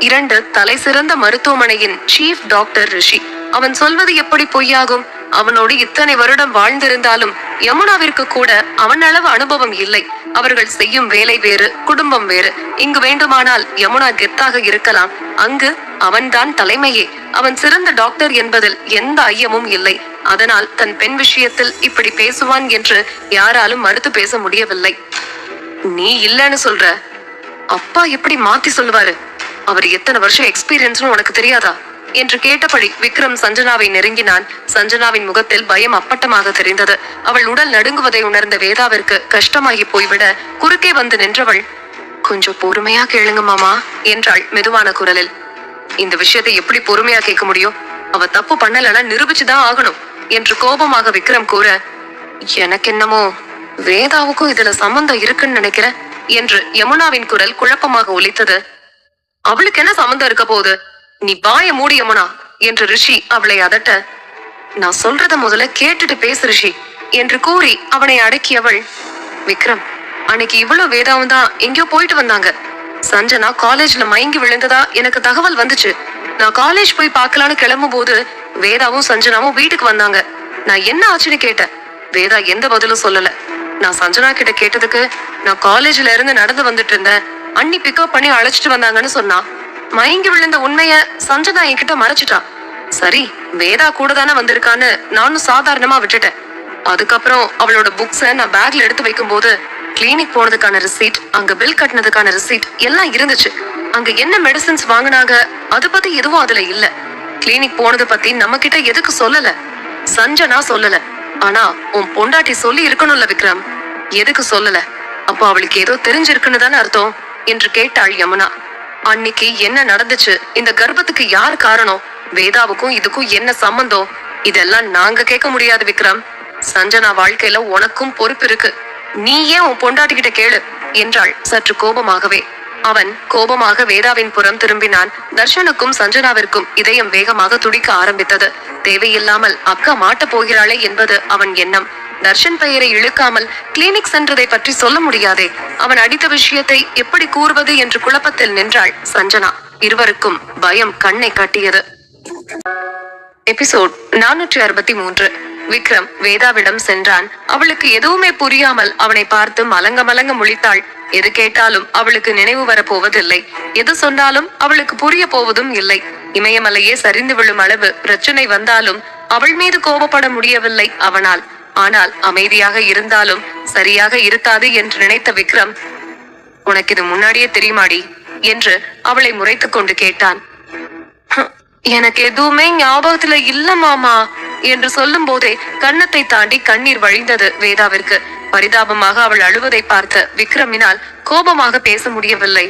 2 தலை சிறந்த மருத்துவமனையின் சீஃப் டாக்டர் ரிஷி. அவன் சொல்வது எப்படி பொய்யாகும்? அவனோடு இத்தனை வருடம் வாழ்ந்திருந்தாலும் யமுனாவிற்கு கூட அவன் அளவு அனுபவம் இல்லை. அவர்கள் செய்யும் வேலை வேறு, குடும்பம் வேறு. இங்கு வேண்டுமானால் யமுனா கெத்தாக இருக்கலாம், அங்கு அவன்தான் தலைமையே. அவன் சிறந்த டாக்டர் என்பதில் எந்த ஐயமும் இல்லை. அதனால் தன் பெண் விஷயத்தில் இப்படி பேசுவான் என்று யாராலும் மறுத்து பேச முடியவில்லை. நீ இல்லன்னு சொல்ற, அப்பா எப்படி மாத்தி சொல்லுவாரு? அவர் எத்தனை வருஷம் எக்ஸ்பீரியன்ஸ்னு உனக்கு தெரியாதா என்று கேட்டபடி விக்ரம் சஞ்சனாவை நெருங்கினான். சஞ்சனாவின் முகத்தில் பயம் அப்பட்டமாக தெரிந்தது. அவள் உடல் நடுங்குவதை உணர்ந்த வேதாவிற்கு கஷ்டமாகி போய்விட குறுக்கே வந்து நின்றவள், கொஞ்சம் பொறுமையா கேளுங்க மாமா என்றாள் மெதுவான குரலில். இந்த விஷயத்தை எப்படி பொறுமையா கேட்க முடியும்? அவ தப்பு பண்ணலன்னா நிரூபிச்சுதான் ஆகணும் என்று கோபமாக விக்ரம் கூற, எனக்கு என்னமோ வேதாவுக்கும் இதுல சம்பந்தம் இருக்குன்னு நினைக்கிறேன் என்று யமுனாவின் குரல் குழப்பமாக ஒலித்தது. அவளுக்கு என்ன சம்பந்தம் இருக்க போகுது? நீ வாய மூடி யமுனா என்று ரிஷி அவளை அதட்ட, நான் சொல்றத முதல்ல கேட்டுட்டு பேசு ரிஷி என்று கூறி அவனை அடக்கியவள், விக்ரம், அன்னைக்கு இவ்வளவு வேதாவும் தான் எங்கேயோ போயிட்டு வந்தாங்க. சஞ்சனா காலேஜ்ல மயங்கி விழுந்ததா எனக்கு தகவல் வந்துச்சு. நான் காலேஜ் போய் பார்க்கலான்னு கிளம்பும் போது வேதாவும் சஞ்சனாவும் வீட்டுக்கு வந்தாங்க. நான் என்ன ஆச்சுன்னு கேட்டேன். வேதா எந்த பதிலும் சொல்லல. நான் சஞ்சனா கிட்ட கேட்டதுக்கு, நான் காலேஜ்ல இருந்து நடந்து வந்துட்டு இருந்தேன், அண்ணி பிக்கப் பண்ணி அழைச்சிட்டு வந்தாங்கன்னு சொன்னா. மயங்கி விழுந்த உண்மைய சஞ்சனா என்கிட்ட மறைச்சிட்டா. சரி, வேதா கூட தானே வந்திருக்கான்னு நானும் சாதாரணமா விட்டுட்டேன். அதுக்கப்புறம் அவளோட புக்ஸ நான் பேக்ல எடுத்து வைக்கும் போது கிளினிக் போனதுக்கான ரிசீட், அங்க பில் கட்டினதுக்கான ரிசீட் எல்லாம் இருந்துச்சு. அங்க என்ன மெடிசின்ஸ் வாங்கினாங்க அது பத்தி எதுவும் அதுல இல்ல. கிளினிக் போனது பத்தி நம்ம கிட்ட எதுக்கு சொல்லல? சஞ்சனா சொல்லல. ஆனா உன் பொண்டாட்டி சொல்லி இருக்கணும்ல விக்ரம், எதுக்கு சொல்லல? அப்போ அவளுக்கு ஏதோ தெரிஞ்சிருக்குன்னு தானே அர்த்தம் என்று கேட்டாள் யமுனா. அன்னைக்கு என்ன நடந்துச்சு? இந்த கர்ப்பத்துக்கு யார் காரணம்? வேதாவுக்கும் இதுக்கும் என்ன சம்பந்தம்? இதெல்லாம் நாங்க கேட்க முடியாது விக்ரம். சஞ்சனா வாழ்க்கையில உனக்கும் பொறுப்பு இருக்கு. நீ ஏன் உன் பொண்டாட்டி கிட்ட கேளு என்றாள் சற்று கோபமாகவே. அவன் கோபமாக வேதாவின் புறம் திரும்பினான். தர்ஷனுக்கும் சஞ்சனாவிற்கும் இதயம் வேகமாக துடிக்க ஆரம்பித்தது. தேவையில்லாமல் அக்கா மாட்ட போகிறாளே என்பது அவன் எண்ணம். தர்ஷன் பெயரை இழுக்காமல் கிளினிக் சென்றதை பற்றி சொல்ல முடியாதே. அவன் அடித்த விஷயத்தை எப்படி கூறுவது என்று குழப்பத்தில் நின்றாள் சஞ்சனா. இருவருக்கும் பயம் கண்ணை கட்டியது. எபிசோட் 463. விக்ரம் வேதாவிடம் சென்றான். அவளுக்கு எதுவுமே புரியாமல் அவனை பார்த்து மலங்க மலங்க முழித்தாள். எது கேட்டாலும் அவளுக்கு நினைவு வரப்போவதில்லை. எது சொன்னாலும் அவளுக்கு புரிய போவதும் இல்லை. இமயமலையே சரிந்து விழும் அளவு பிரச்சனை வந்தாலும் அவள் மீது கோபப்பட முடியவில்லை அவனால். ஆனால் அமைதியாக இருந்தாலும் சரியாக இருக்காது என்று நினைத்த விக்ரம், உனக்கு இது முன்னாடியே தெரியுமாடி என்று அவளை முறைத்துக் கொண்டு கேட்டான். எனக்கு எதுவுமே ஞாபகத்துல இல்ல மாமா என்று சொல்லும் போதே கன்னத்தை தாண்டி கண்ணீர் வழிந்தது வேதாவிற்கு. பரிதாபமாக அவள் அழுவதை பார்த்த விக்ரமினால் கோபமாக பேச முடியவில்லை.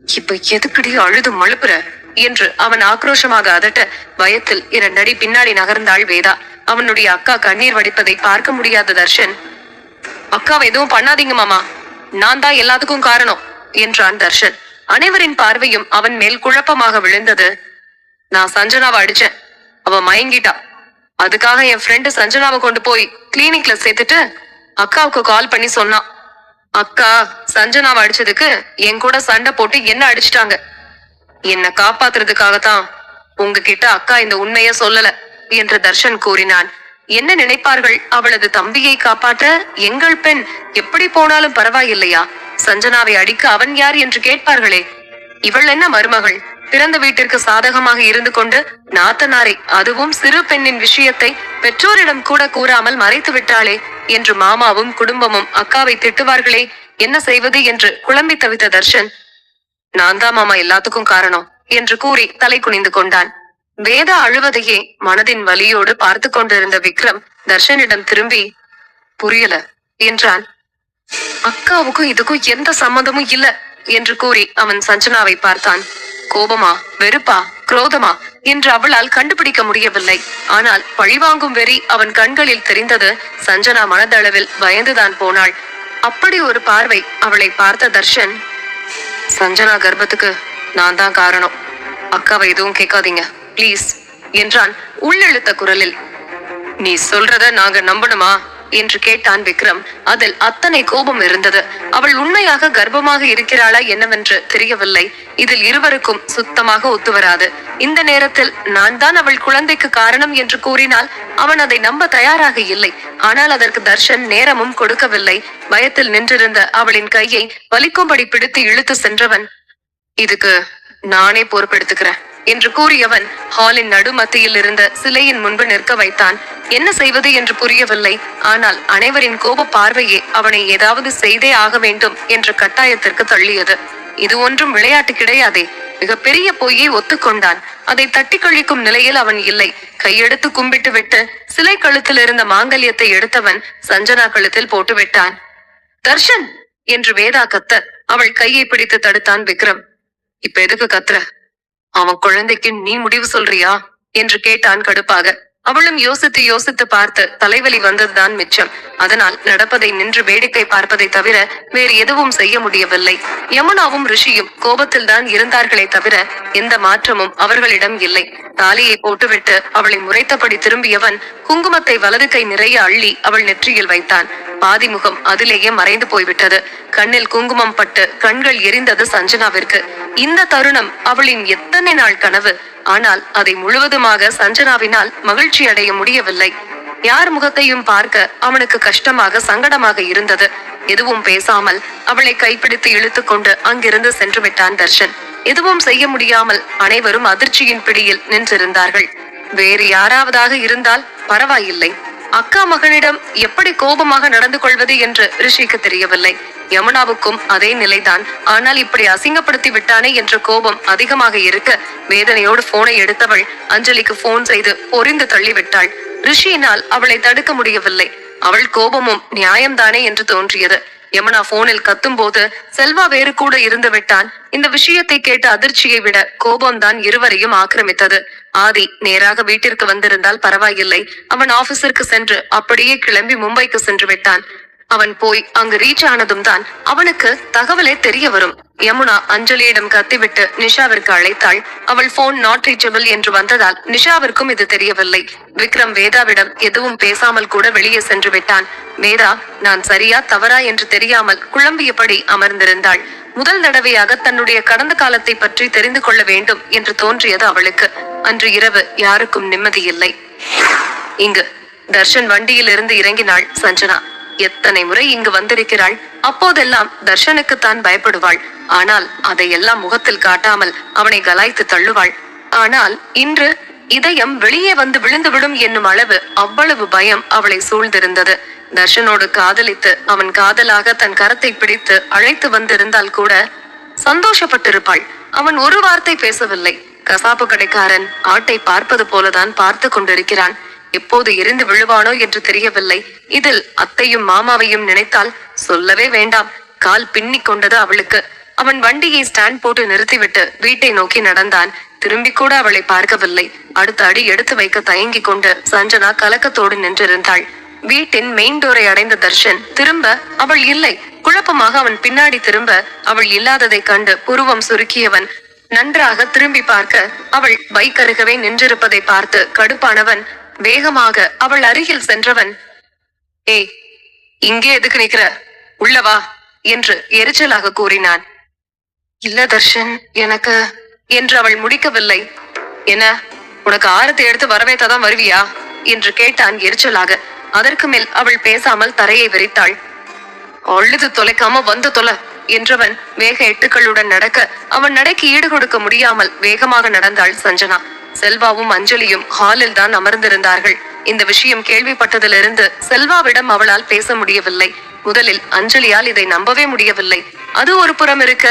இப்ப எதுக்கடி அழுது மழுப்புற என்று அவன் ஆக்ரோஷமாக அதட்ட பயத்தில் 2 அடி பின்னாடி நகர்ந்தாள் வேதா. அவனுடைய அக்கா கண்ணீர் வடிப்பதை பார்க்க முடியாத தர்ஷன், அக்காவை எதுவும் பண்ணாதீங்க மாமா, நான் தான் எல்லாத்துக்கும் காரணம் என்றான் தர்ஷன். அனைவரின் பார்வையும் அவன் மேல் குழப்பமாக விழுந்தது. நான் சஞ்சனாவை அடிச்சேன், அவ மயங்கிட்டா. அதுக்காக என் ஃப்ரெண்டு சஞ்சனாவை கொண்டு போய் கிளினிக்ல சேர்த்துட்டு அக்காவுக்கு கால் பண்ணி சொன்னான். அக்கா சஞ்சனாவை அடிச்சதுக்கு என் கூட சண்டை போட்டு என்ன அடிச்சிட்டாங்க. என்ன காப்பாத்துறதுக்காகத்தான் உங்ககிட்ட அக்கா இந்த உண்மைய சொல்லல என்று தர்ஷன் கூறினான். என்ன நினைப்பார்கள்? அவளது தம்பியை காப்பாற்ற எங்கள் பெண் எப்படி போனாலும் பரவாயில்லையா, சஞ்சனாவை அடிக்க அவன் யார் என்று கேட்பார்களே. இவள் என்ன மருமகள், பிறந்த வீட்டிற்கு சாதகமாக இருந்து கொண்டு நாத்தனாரை, அதுவும் சிறு பெண்ணின் விஷயத்தை பெற்றோரிடம் கூட கூறாமல் மறைத்து விட்டாளே என்று மாமாவும் குடும்பமும் அக்காவை திட்டுவார்களே. என்ன செய்வது என்று குழம்பி தவித்த தர்ஷன், நான் தான் மாமா எல்லாத்துக்கும் காரணம் என்று கூறி தலை குனிந்து கொண்டான். வேதா அழுவதையே மனதின் வலியோடு பார்த்து கொண்டிருந்த விக்ரம் தர்ஷனிடம் திரும்பி, புரியல என்றான். அக்காவுக்கும் இதுக்கும் எந்த சம்மந்தமும் இல்ல என்று கூறி அவன் சஞ்சனாவை பார்த்தான். கோபமா, வெறுப்பா, குரோதமா என்று அவளால் கண்டுபிடிக்க முடியவில்லை. ஆனால் பழிவாங்கும் வெறி அவன் கண்களில் தெரிந்தது. சஞ்சனா மனதளவில் பயந்துதான் போனாள். அப்படி ஒரு பார்வை அவளை பார்த்த தர்ஷன், சஞ்சனா கர்ப்பத்துக்கு நான் தான் காரணம், அக்காவை எதுவும் கேட்காதீங்க பிளீஸ் என்றான் உள்ளெழுத்த குரலில். நீ சொல்றத நாங்க நம்பணுமா என்று கேட்டான் விக்ரம். அதில் அத்தனை கோபம் இருந்தது. அவள் உண்மையாக கர்ப்பமாக இருக்கிறாளா என்னவென்று தெரியவில்லை. இதில் இருவருக்கும் சுத்தமாக ஒத்துவராது. இந்த நேரத்தில் நான் தான் அவள் குழந்தைக்கு காரணம் என்று கூறினால் அவன் அதை நம்ப தயாராக இல்லை. ஆனால் அதற்கு தர்ஷன் நேரமும் கொடுக்கவில்லை. பயத்தில் நின்றிருந்த அவளின் கையை வலிக்கும்படி பிடித்து இழுத்து சென்றவன், இதுக்கு நானே பொறுப்பெடுத்துக்கிறேன் என்று கூறியவன் ஹாலின் நடுமத்தியில் இருந்த சிலையின் முன்பு நிற்க வைத்தான். என்ன செய்வது என்று புரியவில்லை. ஆனால் அனைவரின் கோப பார்வையே அவனை ஏதாவது செய்தே ஆக வேண்டும் என்ற கட்டாயத்திற்கு தள்ளியது. இது ஒன்றும் விளையாட்டு கிடையாதே. மிகப்பெரிய பொய்யை ஒத்துக்கொண்டான். அதை தட்டி கழிக்கும் நிலையில் அவன் இல்லை. கையெடுத்து கும்பிட்டு விட்டு சிலை கழுத்தில் இருந்த மாங்கல்யத்தை எடுத்தவன் சஞ்சனா கழுத்தில் போட்டு விட்டான். தர்ஷன் என்று வேதா கத்த அவள் கையை பிடித்து தடுத்தான் விக்ரம். இப்ப எதுக்கு கத்துற? அவன் குழந்தைக்கு நீ முடிவு சொல்றியா என்று கேட்டான் கடுப்பாக. அவளும் யோசித்து யோசித்து பார்த்து தலைவலி வந்ததுதான் மிச்சம். அதனால் நடப்பதை நின்று வேடிக்கை பார்ப்பதை தவிர வேறு எதுவும் செய்ய முடியவில்லை. யமுனாவும் ரிஷியும் கோபத்தில் தான் இருந்தார்களே தவிர எந்த மாற்றமும் அவர்களிடம் இல்லை. தாலியை போட்டுவிட்டு அவளை முறைத்தபடி திரும்பியவன் குங்குமத்தை வலது கை நிறைய அள்ளி அவள் நெற்றியில் வைத்தான். பாதிமுகம் அதிலேயே மறைந்து போய்விட்டது. கண்ணில் குங்குமம் பட்டு கண்கள் எரிந்தது சஞ்சனாவிற்கு. இந்த தருணம் அவளின் எத்தனை நாள் கனவு. ஆனால் அதை முழுவதுமாக சஞ்சனாவினால் மகிழ்ச்சி அடைய முடியவில்லை. யார் முகத்தையும் பார்க்க அவனுக்கு கஷ்டமாக சங்கடமாக இருந்தது. எதுவும் பேசாமல் அவளை கைப்பிடித்து இழுத்து கொண்டு அங்கிருந்து சென்று விட்டான் தர்ஷன். எதுவும் செய்ய முடியாமல் அனைவரும் அதிர்ச்சியின் பிடியில் நின்றிருந்தார்கள். வேறு யாராவதாக இருந்தால் பரவாயில்லை. அக்கா மகனிடம் எப்படி கோபமாக நடந்து கொள்வது என்று ரிஷிக்கு தெரியவில்லை. யமுனாவுக்கும் அதே நிலைதான். ஆனால் இப்படி அசிங்கப்படுத்தி விட்டானே என்ற கோபம் அதிகமாக இருக்க வேதனையோடு போனை எடுத்தவள் அஞ்சலிக்கு போன் செய்து பொறிந்து தள்ளிவிட்டாள். ரிஷியினால் அவளை தடுக்க முடியவில்லை. அவள் கோபமும் நியாயம்தானே என்று தோன்றியது. யமுனா போனில் கத்தும் போது செல்வா வேறு கூட இருந்து விட்டான். இந்த விஷயத்தை கேட்ட அதிர்ச்சியை விட கோபம்தான் இருவரையும் ஆக்கிரமித்தது. ஆதி நேராக வீட்டிற்கு வந்திருந்தால் பரவாயில்லை. அவன் ஆபீஸிற்கு சென்று அப்படியே கிளம்பி மும்பைக்கு சென்று விட்டான். அவன் போய் அங்கு ரீச் ஆனதும் தான் அவனுக்கு தகவலே தெரிய வரும். யமுனா அஞ்சலியிடம் கத்திவிட்டு நிஷாவிற்கு அழைத்தாள். அவள் போன் நாட் ரீச்சபிள் என்று வந்ததால் நிஷாவிற்கும் இது தெரியவில்லை. விக்ரம் வேதாவிடம் எதுவும் பேசாமல் கூட வெளியே சென்று விட்டான். வேதா நான் சரியா தவறா என்று தெரியாமல் குழம்பியபடி அமர்ந்திருந்தாள். முதல் தடவையாக தன்னுடைய கடந்த காலத்தை பற்றி தெரிந்து கொள்ள வேண்டும் என்று தோன்றியது அவளுக்கு. அன்று இரவு யாருக்கும் நிம்மதி இல்லை. இங்கு தர்ஷன் வண்டியில் இருந்து இறங்கினாள் சஞ்சனா. எத்தனை முறை இங்கு வந்திருக்கிறாள். அப்போதெல்லாம் தர்ஷனுக்கு தான் பயப்படுவாள். ஆனால் அதையெல்லாம் முகத்தில் காட்டாமல் அவனை கலாய்த்து தள்ளுவாள். ஆனால் இன்று இதயம் வெளியே வந்து விழுந்து விடும் என்னும் அளவு அவ்வளவு பயம் அவளை சூழ்ந்திருந்தது. தர்ஷனோடு காதலித்து அவன் காதலாக தன் கரத்தை பிடித்து அழைத்து வந்திருந்தால் கூட சந்தோஷப்பட்டிருப்பாள். அவன் ஒரு வார்த்தை பேசவில்லை. கசாப்பு கடைக்காரன் ஆட்டை பார்ப்பது போலதான் பார்த்து கொண்டிருக்கிறான். எப்போது எரிந்து விழுவானோ என்று தெரியவில்லை. இதில் அத்தையும் மாமாவையும் நினைத்தால் சொல்லவே வேண்டாம். கால் பின்னிக் கொண்டது அவளுக்கு. அவன் வண்டியை ஸ்டாண்ட் போட்டு நிறுத்திவிட்டு வீட்டை நோக்கி நடந்தான். திரும்பி கூட அவளை பார்க்கவில்லை. அடுத்த அடி எடுத்து வைக்க தயங்கி கொண்டு சஞ்சனா கலக்கத்தோடு நின்றிருந்தாள். வீட்டின் மெயின் டோரை அடைந்த தர்ஷன் திரும்ப அவள் இல்லை. குழப்பமாக அவன் பின்னாடி திரும்ப அவள் இல்லாததை கண்டு புருவம் சுருக்கியவன் நன்றாக திரும்பி பார்க்க அவள் பைக் அருகவே நின்றிருப்பதை பார்த்து கடுப்பானவன் வேகமாக அவள் அருகில் சென்றவன், ஏய், இங்கே எதுக்கு நிக்கிற? உள்ளவா என்று எரிச்சலாக கூறினான். இல்ல தர்ஷன், எனக்கு என்று அவள் முடிக்கவில்லை. என்ன, உனக்கு ஆரத்தை எடுத்து வரவேத்தாதான் வருவியா என்று கேட்டான் எரிச்சலாக. அதற்கு மேல் அவள் பேசாமல் தரையை விரித்தாள். அழுது தொலைக்காம வந்து தொலை என்றவன் வேக எட்டுக்களுடன் நடக்க அவன் நடைக்கு ஈடு கொடுக்க முடியாமல் வேகமாக நடந்தாள் சஞ்சனா. செல்வாவும் அஞ்சலியும் ஹாலில் தான் அமர்ந்திருந்தார்கள். இந்த விஷயம் கேள்விப்பட்டதிலிருந்து செல்வாவிடம் அவளால் பேச முடியவில்லை. முதலில் அஞ்சலியால் இதை நம்பவே முடியவில்லை. அது ஒரு புறம் இருக்க,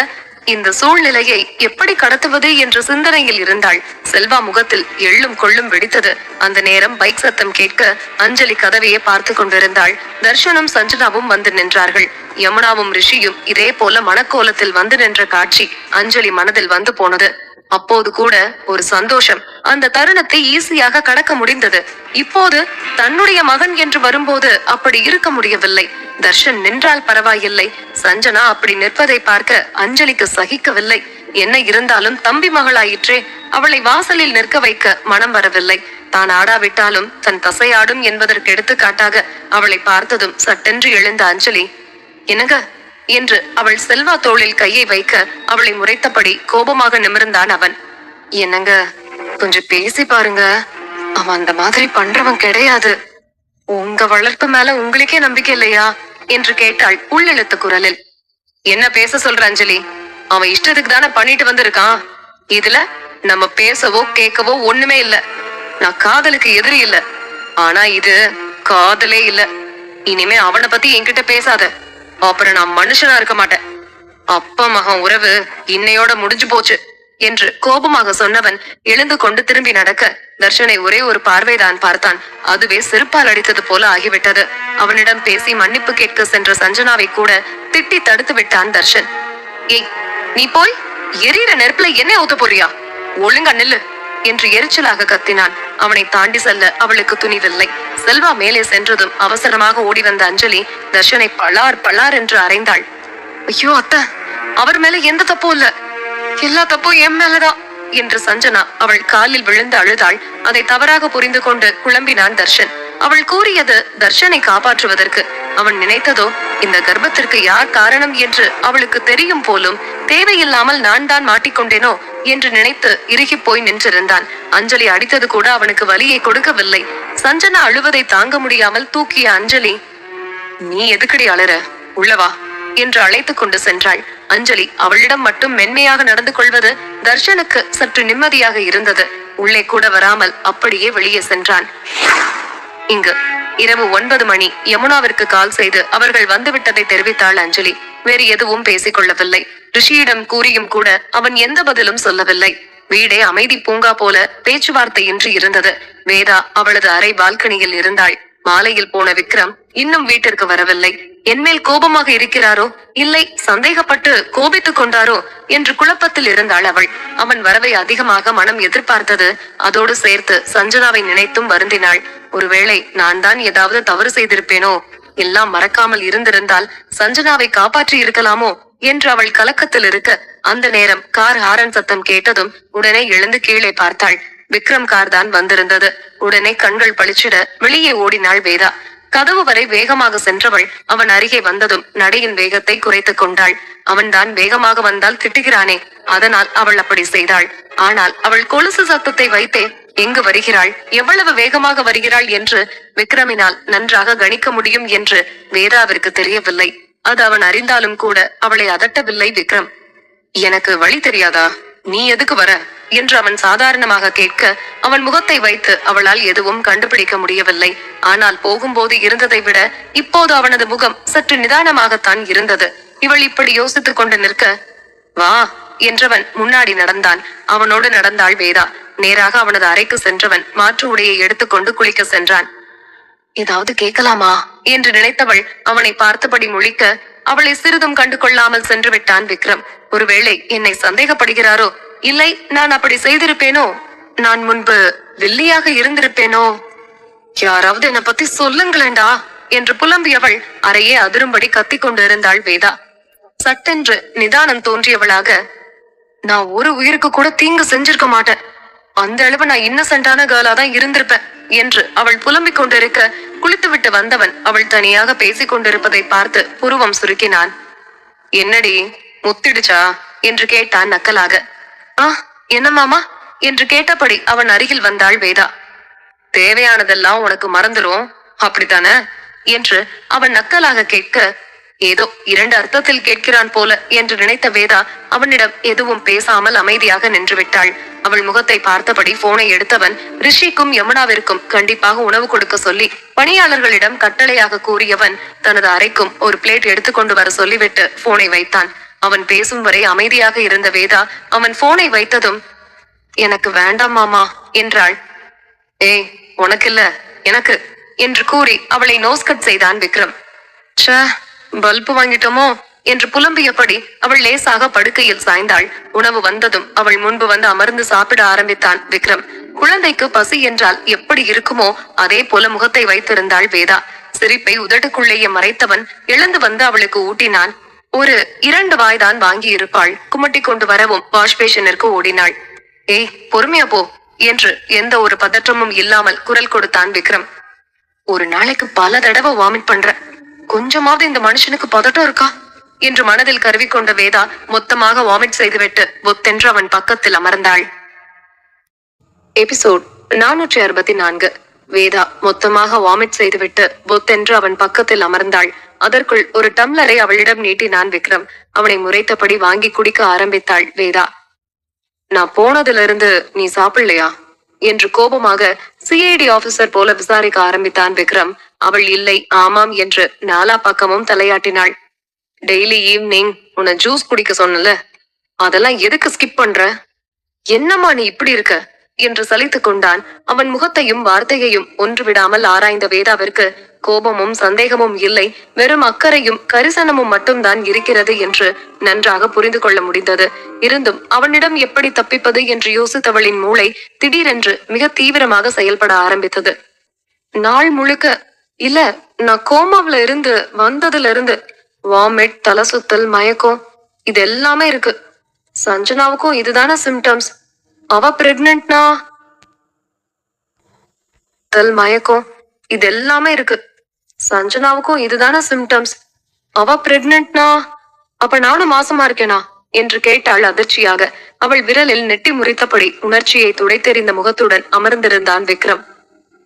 இந்த சூழ்நிலையை எப்படி கடத்துவது என்ற சிந்தனையில் இருந்தாள். செல்வா முகத்தில் எள்ளும் கொள்ளும் வெடித்தது. அந்த நேரம் பைக் சத்தம் கேட்க அஞ்சலி கதவையே பார்த்து கொண்டிருந்தாள். தர்ஷனும் சஞ்சனாவும் வந்து நின்றார்கள். யமுனாவும் ரிஷியும் இதே போல மனக்கோலத்தில் வந்து நின்ற காட்சி அஞ்சலி மனதில் வந்து போனது. அப்போது கூட ஒரு சந்தோஷம். அந்த தருணத்தை ஈஸியாக கடக்க முடிந்தது. இப்போது தன்னுடைய மகன் என்று வரும்போது அப்படி இருக்க முடியவில்லை. தர்ஷன் நின்றால் பரவாயில்லை, சஞ்சனா அப்படி நிற்பதை பார்க்க அஞ்சலிக்கு சகிக்கவில்லை. என்ன இருந்தாலும் தம்பி மகளாயிற்றே, அவளை வாசலில் நிற்க வைக்க மனம் வரவில்லை. தான் ஆடாவிட்டாலும் தன் தசையாடும் என்பதற்கு எடுத்துக்காட்டாக அவளை பார்த்ததும் சட்டென்று எழுந்த அஞ்சலி, என்னங்க என்று அவள் செல்வா தோளில் கையை வைக்க அவளை முறைத்தபடி கோபமாக நிமிர்ந்தான் அவன். என்னங்க, கொஞ்சம் பேசி பாருங்க, அவன் அந்த மாதிரி பண்றவன் கிடையாது. உங்க வளர்ப்பு மேல உங்களுக்கே நம்பிக்கை இல்லையா என்று கேட்டாள் உள்ளெழுத்த குரலில். என்ன பேச சொல்ற அஞ்சலி? அவன் இஷ்டத்துக்கு தானே பண்ணிட்டு வந்திருக்கான். இதுல நம்ம பேசவோ கேட்கவோ ஒண்ணுமே இல்ல. நான் காதலுக்கு எதிரி இல்ல, ஆனா இது காதலே இல்ல. இனிமே அவனை பத்தி என்கிட்ட பேசாத, அப்புறம் நான் மனுஷனா இருக்க மாட்டேன். அப்பா மகன் உறவு இன்னையோட முடிஞ்சு போச்சு என்று கோபமாக சொன்னவன் எழுந்து கொண்டு திரும்பி நடக்க தர்ஷனை ஒரே ஒரு பார்வைதான் பார்த்தான். அதுவே செருப்பால் அடித்தது போல ஆகிவிட்டது. அவனிடம் பேசி மன்னிப்பு கேட்க சென்ற சஞ்சனாவை கூட திட்டி தடுத்து விட்டான் தர்ஷன். ஏய், நீ போய் எரியிற நெருப்புல என்ன ஊத்த போறியா? ஒழுங்கா நில்லு என்று எரிச்சலாக கத்தினான். அவனை தாண்டி செல்ல அவளுக்கு துணிவில்லை. செல்வா மேலே சென்றதும் அவசரமாக ஓடி வந்த அஞ்சலி தர்ஷனை பளார் பளார் என்று அறைந்தாள். ஐயோ அத்தை, அவர் மேல எந்த தப்பும் இல்ல, எல்லா தப்பும் என் மேலதான் என்று சஞ்சனா அவள் காலில் விழுந்து அழுதாள். அதை தவறாக புரிந்து கொண்டு குழம்பினான் தர்ஷன். அவள் கூறியது தர்ஷனை காப்பாற்றுவதற்கு. அவன் நினைத்ததோ இந்த கர்ப்பத்திற்கு யார் காரணம் என்று அவளுக்கு தெரியும் போலும். தேவையில்லாமல் நான் தான் மாட்டிக்கொண்டேனோ என்று நினைத்து இறுகி போய் நின்றிருந்தான். அஞ்சலி அடித்தது கூட அவனுக்கு வலியை கொடுக்கவில்லை. சஞ்சனா அழுவதை தாங்க முடியாமல் தூக்கிய அஞ்சலி, நீ எதுக்கடி அழற, உள்ளவா என்று அழைத்துக் கொண்டு சென்றாள். அஞ்சலி அவளிடம் மட்டும் மென்மையாக நடந்து கொள்வது தர்ஷனுக்கு சற்று நிம்மதியாக இருந்தது. உள்ளே கூட வராமல் அப்படியே வெளியே சென்றான். இங்கு இரவு 9 மணி. யமுனாவிற்கு கால் செய்து அவர்கள் வந்துவிட்டதை தெரிவித்தாள் அஞ்சலி. வேறு எதுவும் பேசிக் கொள்ளவில்லை. ரிஷியிடம் கூறியும் கூட அவன் எந்த பதிலும் சொல்லவில்லை. வீடே அமைதி பூங்கா போல பேச்சுவார்த்தையின்றி இருந்தது. வேதா அவளது அறை பால்கனியில் இருந்தாள். மாலையில் போன விக்ரம் இன்னும் வீட்டிற்கு வரவில்லை. என்மேல் கோபமாக இருக்கிறாரோ இல்லை சந்தேகப்பட்டு கோபித்துக் கொண்டாரோ என்று குழப்பத்தில் இருந்தாள் அவள். அவன் வரவை அதிகமாக மனம் எதிர்பார்த்தது. அதோடு சேர்த்து சஞ்சனாவை நினைத்தும் வருந்தினாள். ஒருவேளை நான் தான் ஏதாவது தவறு செய்திருப்பேனோ, எல்லாம் மறக்காமல் இருந்திருந்தால் சஞ்சனாவை காப்பாற்றி இருக்கலாமோ என்று அவள் கலக்கத்தில் இருக்க, அந்த நேரம் கார் ஹாரன் சத்தம் கேட்டதும் உடனே எழுந்து கீழே பார்த்தாள். விக்ரம் கார் தான் வந்திருந்தது. உடனே கண்கள் பளிச்சிட வெளியே ஓடினாள் வேதா. கதவு வரை வேகமாக சென்றவள் அவன் அருகே வந்ததும் நடையின் வேகத்தை குறைத்துக் கொண்டாள். அவன் தான் வேகமாக வந்தால் திட்டுகிறானே, அதனால் அவள் அப்படி செய்தாள். ஆனால் அவள் கொலுசு சத்தத்தை வைத்தே எங்கு வருகிறாள், எவ்வளவு வேகமாக வருகிறாள் என்று விக்ரமினால் நன்றாக கணிக்க முடியும் என்று வேதாவிற்கு தெரியவில்லை. அது அவன் அறிந்தாலும் கூட அவளை அதட்டவில்லை விக்ரம். எனக்கு வழி தெரியாதா, நீ எதுக்கு வர என்று அவன் சாதாரணமாக கேட்க, அவன் முகத்தை வைத்து அவளால் எதுவும் கண்டுபிடிக்க முடியவில்லை. ஆனால் போகும்போது இருந்ததை விட இப்போது அவனது முகம் சற்று நிதானமாகத்தான் இருந்தது. இவள் இப்படி யோசித்துக் கொண்டு நிற்க, வா என்றவன் முன்னாடி நடந்தான். அவனோடு நடந்தாள் வேதா. நேராக அவனது அறைக்கு சென்றவன் மாற்று உடையை எடுத்துக்கொண்டு குளிக்க சென்றான். ஏதாவது கேட்கலாமா என்று நினைத்தவள் அவனை பார்த்தபடி முழிக்க அவளை சிறிதும் கண்டு கொள்ளாமல் சென்று விட்டான் விக்ரம். ஒருவேளை என்னை சந்தேகப்படுகிறாரோ, இல்லை நான் அப்படி செய்திருப்பேனோ, நான் முன்பு வில்லியாக இருந்திருப்பேனோ, யாராவது என்னை பத்தி சொல்லுங்களேண்டா என்று புலம்பியவள் அறையே அதிரும்படி கத்திக் கொண்டிருந்தாள் வேதா. சட்டென்று நிதானம் தோன்றியவளாக, நான் ஒரு உயிருக்கு கூட தீங்கு செஞ்சிருக்க மாட்டேன், அந்த அளவு நான் இன்னசென்டான கேர்லா தான் இருந்திருப்பேன் என்று அவள் புலம்பிக் கொண்டிருக்க குளித்துவிட்டு வந்தவன் அவள் தனியாக பேசிக் கொண்டிருப்பதை பார்த்து புருவம் சுருக்கினான். என்னடி முத்திடுச்சா என்று கேட்டான் நக்கலாக. என்ன மாமா என்று கேட்டபடி அவன் அருகில் வந்தாள் வேதா. தேவையானதெல்லாம் உனக்கு மறந்துரும் அப்படித்தானே என்று அவன் நக்கலாக கேட்க, ஏதோ இரண்டு அர்த்தத்தில் கேட்கிறான் போல என்று நினைத்த வேதா அவனிடம் எதுவும் பேசாமல் அமைதியாக நின்று விட்டாள். அவள் முகத்தை பார்த்தபடி போனை எடுத்தவன் ரிஷிக்கும் யமுனாவிற்கும் கண்டிப்பாக உணவு கொடுக்க சொல்லி பணியாளர்களிடம் கட்டளையாக கூறியவன் தனது அறைக்கும் ஒரு பிளேட் எடுத்துக்கொண்டு வர சொல்லிவிட்டு போனை வைத்தான். அவன் பேசும் வரை அமைதியாக இருந்த வேதா அவன் போனை வைத்ததும், எனக்கு வேண்டாம் மாமா என்றாள். ஏய், உனக்கு இல்ல எனக்கு என்று கூறி அவளை நோஸ்கட் செய்தான் விக்ரம். பல்பு வாங்கிட்டோமோ என்று புலம்பியபடி அவள் லேசாக படுக்கையில் சாய்ந்தாள். உணவு வந்ததும் அவள் முன்பு வந்து அமர்ந்து சாப்பிட ஆரம்பித்தான் விக்ரம். குழந்தைக்கு பசி என்றால் எப்படி இருக்குமோ அதே போல முகத்தை வைத்திருந்தாள் வேதா. சிரிப்பை உதட்டுக்குள்ளேயே மறைத்தவன் எழுந்து வந்து அவளுக்கு ஊட்டினான். ஒரு 2 வாய்தான் வாங்கி இருப்பாள். குமட்டி கொண்டு வரவும் வாஷ் பேஷனிற்கு ஓடினாள். ஏய், பொறுமையா போ என்று எந்த ஒரு பதற்றமும் இல்லாமல் குரல் கொடுத்தான் விக்ரம். ஒரு நாளைக்கு பல தடவை வாமிட் பண்ற, கொஞ்சமாவது இந்த மனுஷனுக்கு பதட்டம் இருக்கா என்று மனதில் கருவிக்கொண்ட வேதா மொத்தமாக வாமிட் செய்துவிட்டு பொத்தென்று அவன் பக்கத்தில் அமர்ந்தாள். எபிசோட் 464. வேதா மொத்தமாக வாமிட் செய்துவிட்டு பொத்தென்று அவன் பக்கத்தில் அமர்ந்தாள். அதற்குள் ஒரு டம்ளரை அவளிடம் நீட்டினான் விக்ரம். அவனை முறைத்தபடி வாங்கி குடிக்க ஆரம்பித்தாள் வேதா. நான் போனதுல இருந்து நீ சாப்பிடலையா என்று கோபமாக சிஐடி ஆபீசர் போல விசாரிக்க ஆரம்பித்தான் விக்ரம். அவள் இல்லை ஆமாம் என்று 4 பக்கமும் தலையாட்டினாள். டெய்லி ஈவினிங் உன்னை ஜூஸ் குடிக்க சொன்னல, அதெல்லாம் எதுக்கு ஸ்கிப் பண்ற? என்னம்மா நீ இப்படி இருக்க என்று சலித்து கொண்டான். அவன் முகத்தையும் வார்த்தையையும் ஒன்று விடாமல் ஆராய்ந்த வேதாவிற்கு கோபமும் சந்தேகமும் இல்லை, வெறும் அக்கறையும் கரிசனமும் மட்டும்தான் இருக்கிறது என்று நன்றாக புரிந்து கொள்ள முடிந்தது. இருந்தும் அவனிடம் எப்படி தப்பிப்பது என்று யோசித்தவளின் மூளை திடீரென்று மிக தீவிரமாக செயல்பட ஆரம்பித்தது. நாள் முழுக்க இல்ல, நான் கோமாவில இருந்து வந்ததுல இருந்து வாமிட், தலை சுத்தல், மயக்கம் இது எல்லாமே இருக்கு. சஞ்சனாவுக்கும் இதுதானே சிம்டம்ஸ். அவ பிரெக்னன்ட்னா மயக்கம் இது எல்லாமே இருக்கு. சஞ்சனாவுக்கும் இதுதானே சிம்டம்ஸ். அவ பிரெக்னன்ட்னா அப்ப நானும் மாசமா இருக்கேனா என்று கேட்டாள் அதிர்ச்சியாக. அவள் விரலில் நெட்டி முறித்தபடி உணர்ச்சியை துடைத்தெறிந்த முகத்துடன் அமர்ந்திருந்தான் விக்ரம்.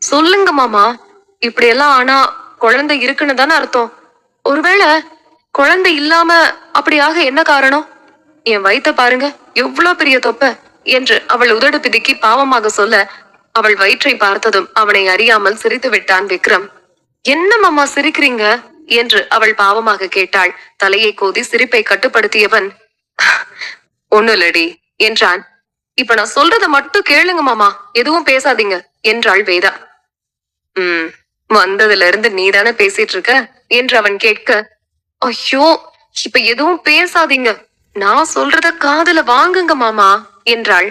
சொல்லுங்க மாமா, இப்படி எல்லாம் ஆனா குழந்தை இருக்குன்னு தானே அர்த்தம். ஒருவேளை குழந்தை இல்லாம அப்படியாக என்ன காரணம்? என் வயித்த பாருங்க, எவ்வளவு பெரிய தொப்பை என்று அவள் உதடு பிதுக்கி பாவமாக சொல்ல அவள் வயிற்றை பார்த்ததும் அவனை அறியாமல் சிரித்து விட்டான் விக்ரம். என்ன மாமா சிரிக்கிறீங்க என்று அவள் பாவமாக கேட்டாள். தலையை கோதி சிரிப்பை கட்டுப்படுத்தியவன், ஒண்ணுலடி என்றான். இப்ப நான் சொல்றத மட்டும் கேளுங்க மாமா, எதுவும் பேசாதீங்க என்றாள் வேதா. வந்ததுல இருந்து நீதானே பேசிட்டு இருக்க என்று அவன் கேட்க, ஐயோ இப்ப எதுவும் பேசாதீங்க, நான் சொல்றத காதுல வாங்குங்க மாமா என்றாள்.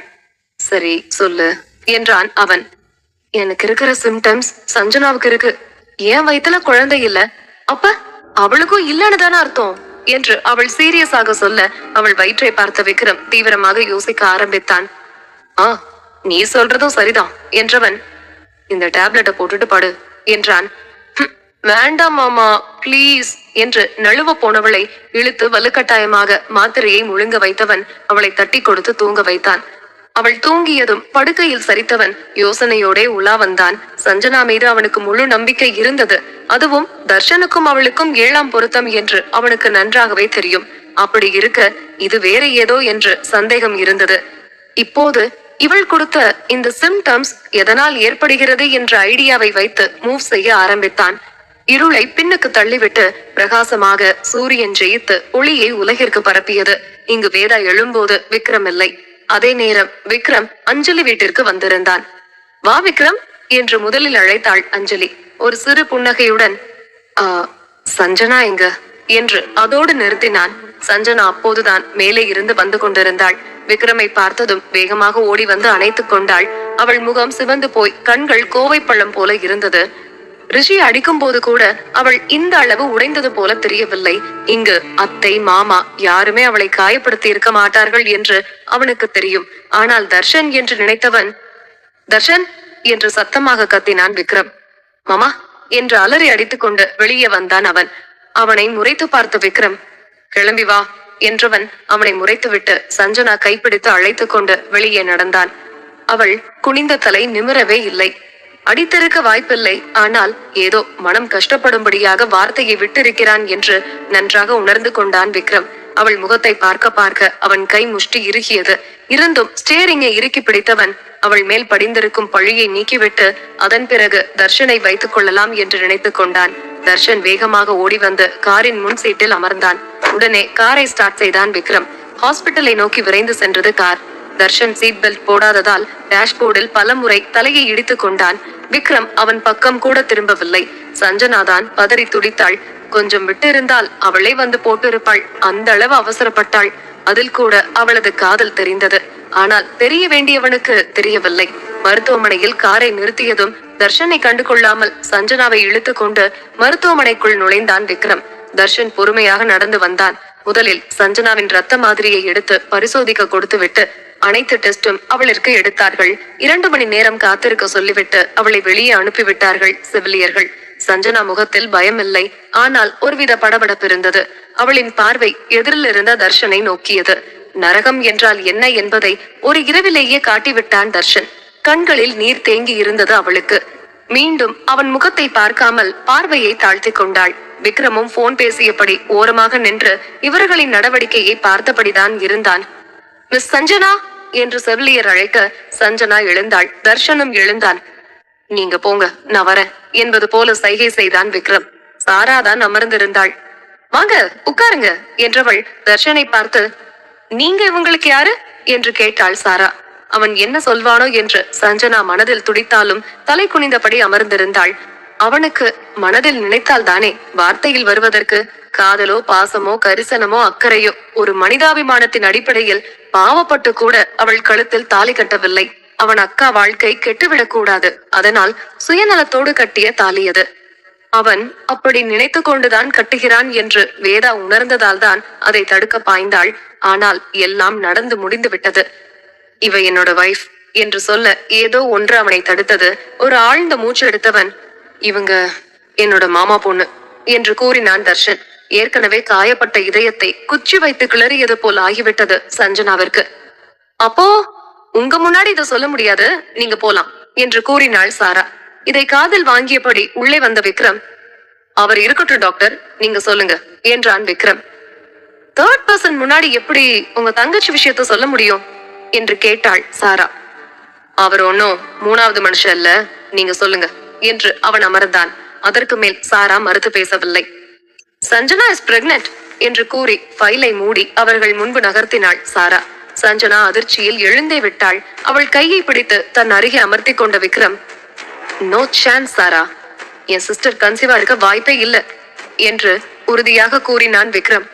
சரி சொல்லு என்றான் அவன். எனக்கு இருக்கிற சிம்டம்ஸ் சஞ்சனாவுக்கு இருக்கு. என் வயித்துல குழந்தை இல்ல, அப்ப அவளுக்கும் இல்லன்னு தானே அர்த்தம் என்று அவள் சீரியஸாக சொல்ல அவள் வயிற்றை பார்த்த விக்ரம் தீவிரமாக யோசிக்க ஆரம்பித்தான். நீ சொல்றதும் சரிதான் என்றவன், இந்த டேப்லெட்டை போட்டுட்டு படு என்றான். வேண்டாம் மாமா பிளீஸ் என்று நழுவ போனவளை இழுத்து வலுக்கட்டாயமாக மாத்திரையை முழுங்க வைத்தவன் அவளை தட்டி கொடுத்து தூங்க வைத்தான். அவள் தூங்கியதும் படுக்கையில் சரித்தவன் யோசனையோடே உலா வந்தான். சஞ்சனா மீது அவனுக்கு முழு நம்பிக்கை இருந்தது. அதுவும் தர்ஷனுக்கும் அவளுக்கும் 7ஆம் பொருத்தம் என்று அவனுக்கு நன்றாகவே தெரியும். அப்படி இருக்க இது வேற ஏதோ என்று சந்தேகம் இருந்தது. இப்போது இவள் கொடுத்த இந்த சிம்டம்ஸ் எதனால் ஏற்படுகிறது என்ற ஐடியாவை வைத்து மூவ் செய்ய ஆரம்பித்தான். இருளை பின்னுக்கு தள்ளிவிட்டு பிரகாசமாக சூரியன் ஜெயித்து ஒளியை உலகிற்கு பரப்பியது. இங்கு வேதா எழும்போது விக்ரம் இல்லை. அதே நேரம் விக்ரம் அஞ்சலி வீட்டிற்கு வந்திருந்தான். வா விக்ரம் என்று முதலில் அழைத்தாள் அஞ்சலி ஒரு சிறு புன்னகையுடன். சஞ்சனா எங்க என்று அதோடு நிறுத்தினான். சஞ்சனா அப்போதுதான் மேலே இருந்து வந்து கொண்டிருந்தாள். விக்ரமை பார்த்ததும் வேகமாக ஓடி வந்து அணைத்துக் கொண்டாள். அவள் முகம் சிவந்து போய் கண்கள் கோவைப்பழம் போல இருந்தது. ரிஷி அடிக்கும் போது கூட அவள் இந்த அளவு உடைந்தது போல தெரியவில்லை. இங்கு அத்தை மாமா யாருமே அவளை காயப்படுத்தி இருக்க மாட்டார்கள் என்று அவனுக்கு தெரியும். ஆனால் தர்ஷன் என்று நினைத்தவன் தர்ஷன் என்று சத்தமாக கத்தினான் விக்ரம். மாமா என்று அலறி அடித்துக் கொண்டு வெளியே வந்தான் அவன். அவனை முறைத்து பார்த்த விக்ரம் கிளம்பி வா என்றவன் அவனை முறைத்துவிட்டு சஞ்சனா கைப்பிடித்து அழைத்துக் கொண்டு வெளியே நடந்தான். அவள் குனிந்த தலை நிமிரவே இல்லை. அடித்திருக்க வாய்ப்பில்லை. ஆனால் ஏதோ மனம் கஷ்டப்படும்படியாக வார்த்தையை விட்டிருக்கிறான் என்று நன்றாக உணர்ந்து கொண்டான் விக்ரம். அவள் முகத்தை பார்க்க பார்க்க அவன் கை முஷ்டி இறுகியது. இருந்தும் ஸ்டேரிங்கை இறுக்கி பிடித்தவன் அவள் மேல் படிந்திருக்கும் பழியை நீக்கிவிட்டு அதன் பிறகு தர்ஷனை வைத்துக் கொள்ளலாம் என்று நினைத்துக் கொண்டான். தர்ஷன் வேகமாக ஓடி வந்து காரின் முன் சீட்டில் அமர்ந்தான். உடனே காரை ஸ்டார்ட் செய்தான் விக்ரம். ஹாஸ்பிட்டலை நோக்கி விரைந்து சென்றது கார். தர்ஷன் சீட் பெல்ட் போடாததால் டேஷ்போர்டில் பலமுறை தலையை இடித்துக் கொண்டான். விக்ரம் அவன் பக்கம் கூட திரும்பவில்லை. சஞ்சனாதான் பதறி துடித்தாள். கொஞ்சம் விட்டு இருந்தால் அவளே வந்து போட்டிருப்பாள். அந்த அளவு அவசரப்பட்டாள். அதில் கூட அவளது காதல் தெரிந்தது. ஆனால் தெரிய வேண்டியவனுக்கு தெரியவில்லை. மருத்துவமனையில் காரை நிறுத்தியதும் தர்ஷனை கண்டு கொள்ளாமல் சஞ்சனாவை இழுத்து கொண்டு மருத்துவமனைக்குள் நுழைந்தான் விக்ரம். தர்ஷன் பொறுமையாக நடந்து வந்தான். முதலில் சஞ்சனாவின் ரத்த மாதிரியை எடுத்து பரிசோதிக்க கொடுத்து விட்டு அனைத்து டெஸ்டும் அவளிற்கு எடுத்தார்கள். 2 மணி நேரம் காத்திருக்க சொல்லிவிட்டு அவளை வெளியே அனுப்பிவிட்டார்கள் செவிலியர்கள். சஞ்சனா முகத்தில் பயமில்லை. ஆனால் ஒருவித படபடப்பு இருந்தது. அவளின் பார்வை எதிரில் இருந்த தர்ஷனை நோக்கியது. நரகம் என்றால் என்ன என்பதை ஒரு இரவிலேயே காட்டிவிட்டான் தர்ஷன். கண்களில் நீர் தேங்கி இருந்தது அவளுக்கு. மீண்டும் அவன் முகத்தை பார்க்காமல் பார்வையை தாழ்த்தி கொண்டாள். விக்ரமும் போன் பேசியபடி ஓரமாக நின்று இவர்களின் நடவடிக்கையை பார்த்தபடிதான் இருந்தான். மிஸ் சஞ்சனா என்று செவிலியர் அழைக்க சஞ்சனா எழுந்தாள். தர்ஷனும் எழுந்தான். நீங்க போங்க, நான் வரேன் என்பது போல சைகை செய்தான் விக்ரம். சாராதான் அமர்ந்திருந்தாள். வாங்க உட்காருங்க என்றவள் தர்ஷனை பார்த்து நீங்க இவங்களுக்கு யாரு என்று கேட்டாள் சாரா. அவன் என்ன சொல்வானோ என்று சஞ்சனா மனதில் துடித்தாலும் தலை குனிந்தபடி அமர்ந்திருந்தாள். அவனுக்கு மனதில் நினைத்தால் தானே வார்த்தையில் வருவதற்கு. காதலோ பாசமோ கரிசனமோ அக்கறையோ ஒரு மனிதாபிமானத்தின் அடிப்படையில் பாவப்பட்டு கூட அவள் கழுத்தில் தாலி கட்டவில்லை. அவன் அக்கா வாழ்க்கை கெட்டுவிடக் கூடாது. அதனால் சுயநலத்தோடு கட்டிய தாலி அது. அவன் அப்படி நினைத்து கொண்டுதான் கட்டுகிறான் என்று வேதா உணர்ந்ததால் தான் அதை தடுக்க பாய்ந்தாள். ஆனால் எல்லாம் நடந்து முடிந்து விட்டது. இவ என்னோட வைஃப் என்று சொல்ல ஏதோ ஒன்று அவனை தடுத்தது. ஒரு ஆழ்ந்த மூச்சு எடுத்தவன் இவங்க என்னோட மாமா பொண்ணு என்று கூறினான் தர்ஷன். ஏற்கனவே காயப்பட்ட இதயத்தை குச்சி வைத்து கிளறியது போல் ஆகிவிட்டது சஞ்சனாவிற்கு. அப்போ உங்க முன்னாடி இதை சொல்ல முடியாது, நீங்க போலாம் என்று கூறினாள் சாரா. இதை காதில் வாங்கியபடி உள்ளே வந்த விக்ரம் அவர் இருக்கட்டும் டாக்டர், நீங்க சொல்லுங்க என்றான் விக்ரம். தேர்ட் பர்சன் முன்னாடி எப்படி உங்க தங்கச்சி விஷயத்த சொல்ல முடியும் என்று கேட்டாள் சாரா. அவர் ஒன்னும் 3வது மனுஷன் அல்ல, நீங்க சொல்லுங்க என்று அவன் அமர்ந்தான். அதற்கு மேல் சாரா மறுத்து பேசவில்லை. சஞ்சனா இஸ் பிரெக்னன்ட் என்று கூறி ஃபைலை மூடி அவர்கள் முன்பு நகர்த்தினாள் சாரா. சஞ்சனா அதிர்ச்சியில் எழுந்தே விட்டாள். அவள் கையை பிடித்து தன் அருகே அமர்த்தி கொண்ட விக்ரம் நோ சான்ஸ் சாரா, என் சிஸ்டர் கன்சீவா இருக்க வாய்ப்பே இல்ல என்று உறுதியாக கூறினான் விக்ரம்.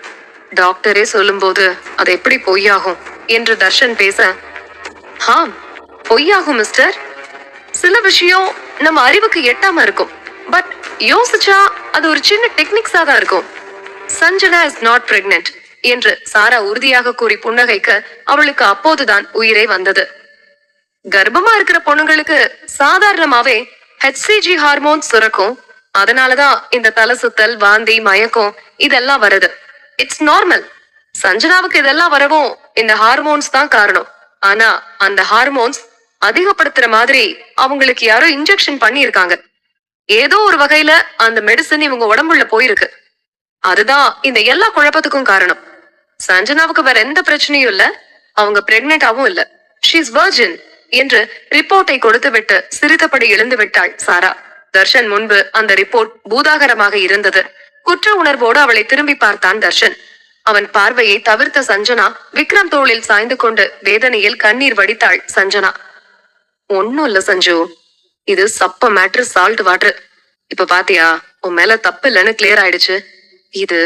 டாக்டரே சொல்லும் போது அது எப்படி பொய்யாகும் என்று தர்ஷன் பேச ஹாம் பொய்யாகும் மிஸ்டர். சில விஷயம் நம்ம அறிவுக்கு எட்டாம இருக்கும். பட் யோசிச்சா அது ஒரு சின்ன டெக்னிக்ஸா தான் இருக்கும். சஞ்சனா இஸ் நாட் பிரெக்னன்ட் என்று சாரா உறுதியாக கூறி புன்னகைக்க அவளுக்கு அப்போதுதான் உயிரே வந்தது. கர்ப்பமா இருக்கிற பொண்ணுங்களுக்கு சாதாரணமாவே HCG ஹார்மோன்ஸ் சுரக்கும். அதனாலதான் இந்த தலை சுத்தல், வாந்தி, மயக்கம் இதெல்லாம் வருது. It's normal. சஞ்சனாவுக்கு இதெல்லாம் வரவும் இந்த ஹார்மோன்ஸ் தான் காரணம். ஆனா அந்த ஹார்மோன்ஸ் அதிகப்படுத்துற மாதிரி அவங்களுக்கு யாரோ இன்ஜெக்ஷன் பண்ணி இருக்காங்க. ஏதோ ஒரு வகையில அந்த மெடிசன் இவங்க உடம்புல போயிருக்கு. அதுதான் இந்த எல்லா குழப்பத்துக்கும் காரணம். சஞ்சனாவுக்கு வேற எந்த பிரச்சனையும் இல்ல, அவங்க பிரெக்னென்டாவும் இல்ல. ஷீ இஸ் வர்ஜின் என்று ரிப்போர்ட்டை கொடுத்து விட்டு சிரித்தபடி எழுந்து விட்டாள் சாரா. தர்ஷன் முன்பு அந்த ரிப்போர்ட் பூதாகரமாக இருந்தது. குற்ற உணர்வோடு அவளை திரும்பி பார்த்தான் தர்ஷன். அவன் பார்வையை தவிர்த்த சஞ்சனா விக்ரம் தோளில் சாய்ந்து கொண்டு வேதனையில் கண்ணீர் வடித்தாள். சஞ்சனா, ஒன்னும் இல்ல சஞ்சு, இது சப்ப மேட்ரு, சால்ட் வாட்டர். இப்ப பாத்தியா, உன் மேல தப்பு இல்லைன்னு கிளியர் ஆயிடுச்சு. இது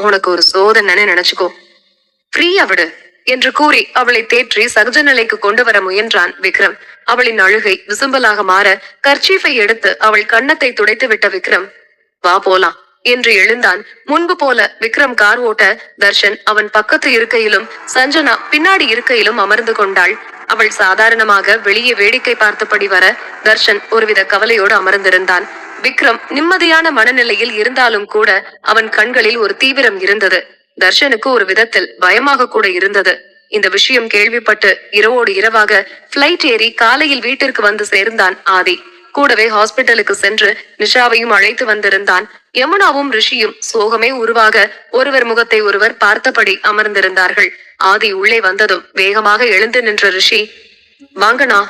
உனக்கு ஒரு சோதனைன்னு நினைச்சுக்கோ, ஃப்ரீயா விடு என்று கூறி அவளை தேற்றி சகஜ நிலைக்கு கொண்டு வர முயன்றான் விக்ரம். அவளின் அழுகை விசும்பலாக மாற கர்ச்சீஃபை எடுத்து அவள் கன்னத்தை துடைத்து விட்ட விக்ரம், வா போலாம் என்று எழுந்தான். முன்பு போல விக்ரம் கார் ஓட்ட தர்ஷன் அவன் பக்கத்து இருக்கையிலும் சஞ்சனா பின்னாடி இருக்கையிலும் அமர்ந்து கொண்டாள். அவள் சாதாரணமாக வெளியே வேடிக்கை பார்த்தபடி வர தர்ஷன் ஒருவித கவலையோடு அமர்ந்திருந்தான். விக்ரம் நிம்மதியான மனநிலையில் இருந்தாலும் கூட அவன் கண்களில் ஒரு தீவிரம் இருந்தது. தர்ஷனுக்கு ஒரு விதத்தில் பயமாக கூட இருந்தது. இந்த விஷயம் கேள்விப்பட்டு இரவோடு இரவாக பிளைட் ஏறி காலையில் வீட்டிற்கு வந்து சேர்ந்தான் ஆதி. கூடவே ஹாஸ்பிட்டலுக்கு சென்று நிஷாவையும் அழைத்து வந்திருந்தான். யமுனாவும் ரிஷியும் சோகமே உருவாக ஒருவர் முகத்தை ஒருவர் பார்த்தபடி அமர்ந்திருந்தார்கள். ஆதி உள்ளே வந்ததும் வேகமாக எழுந்து நின்ற ரிஷி, வாங்கண்ணா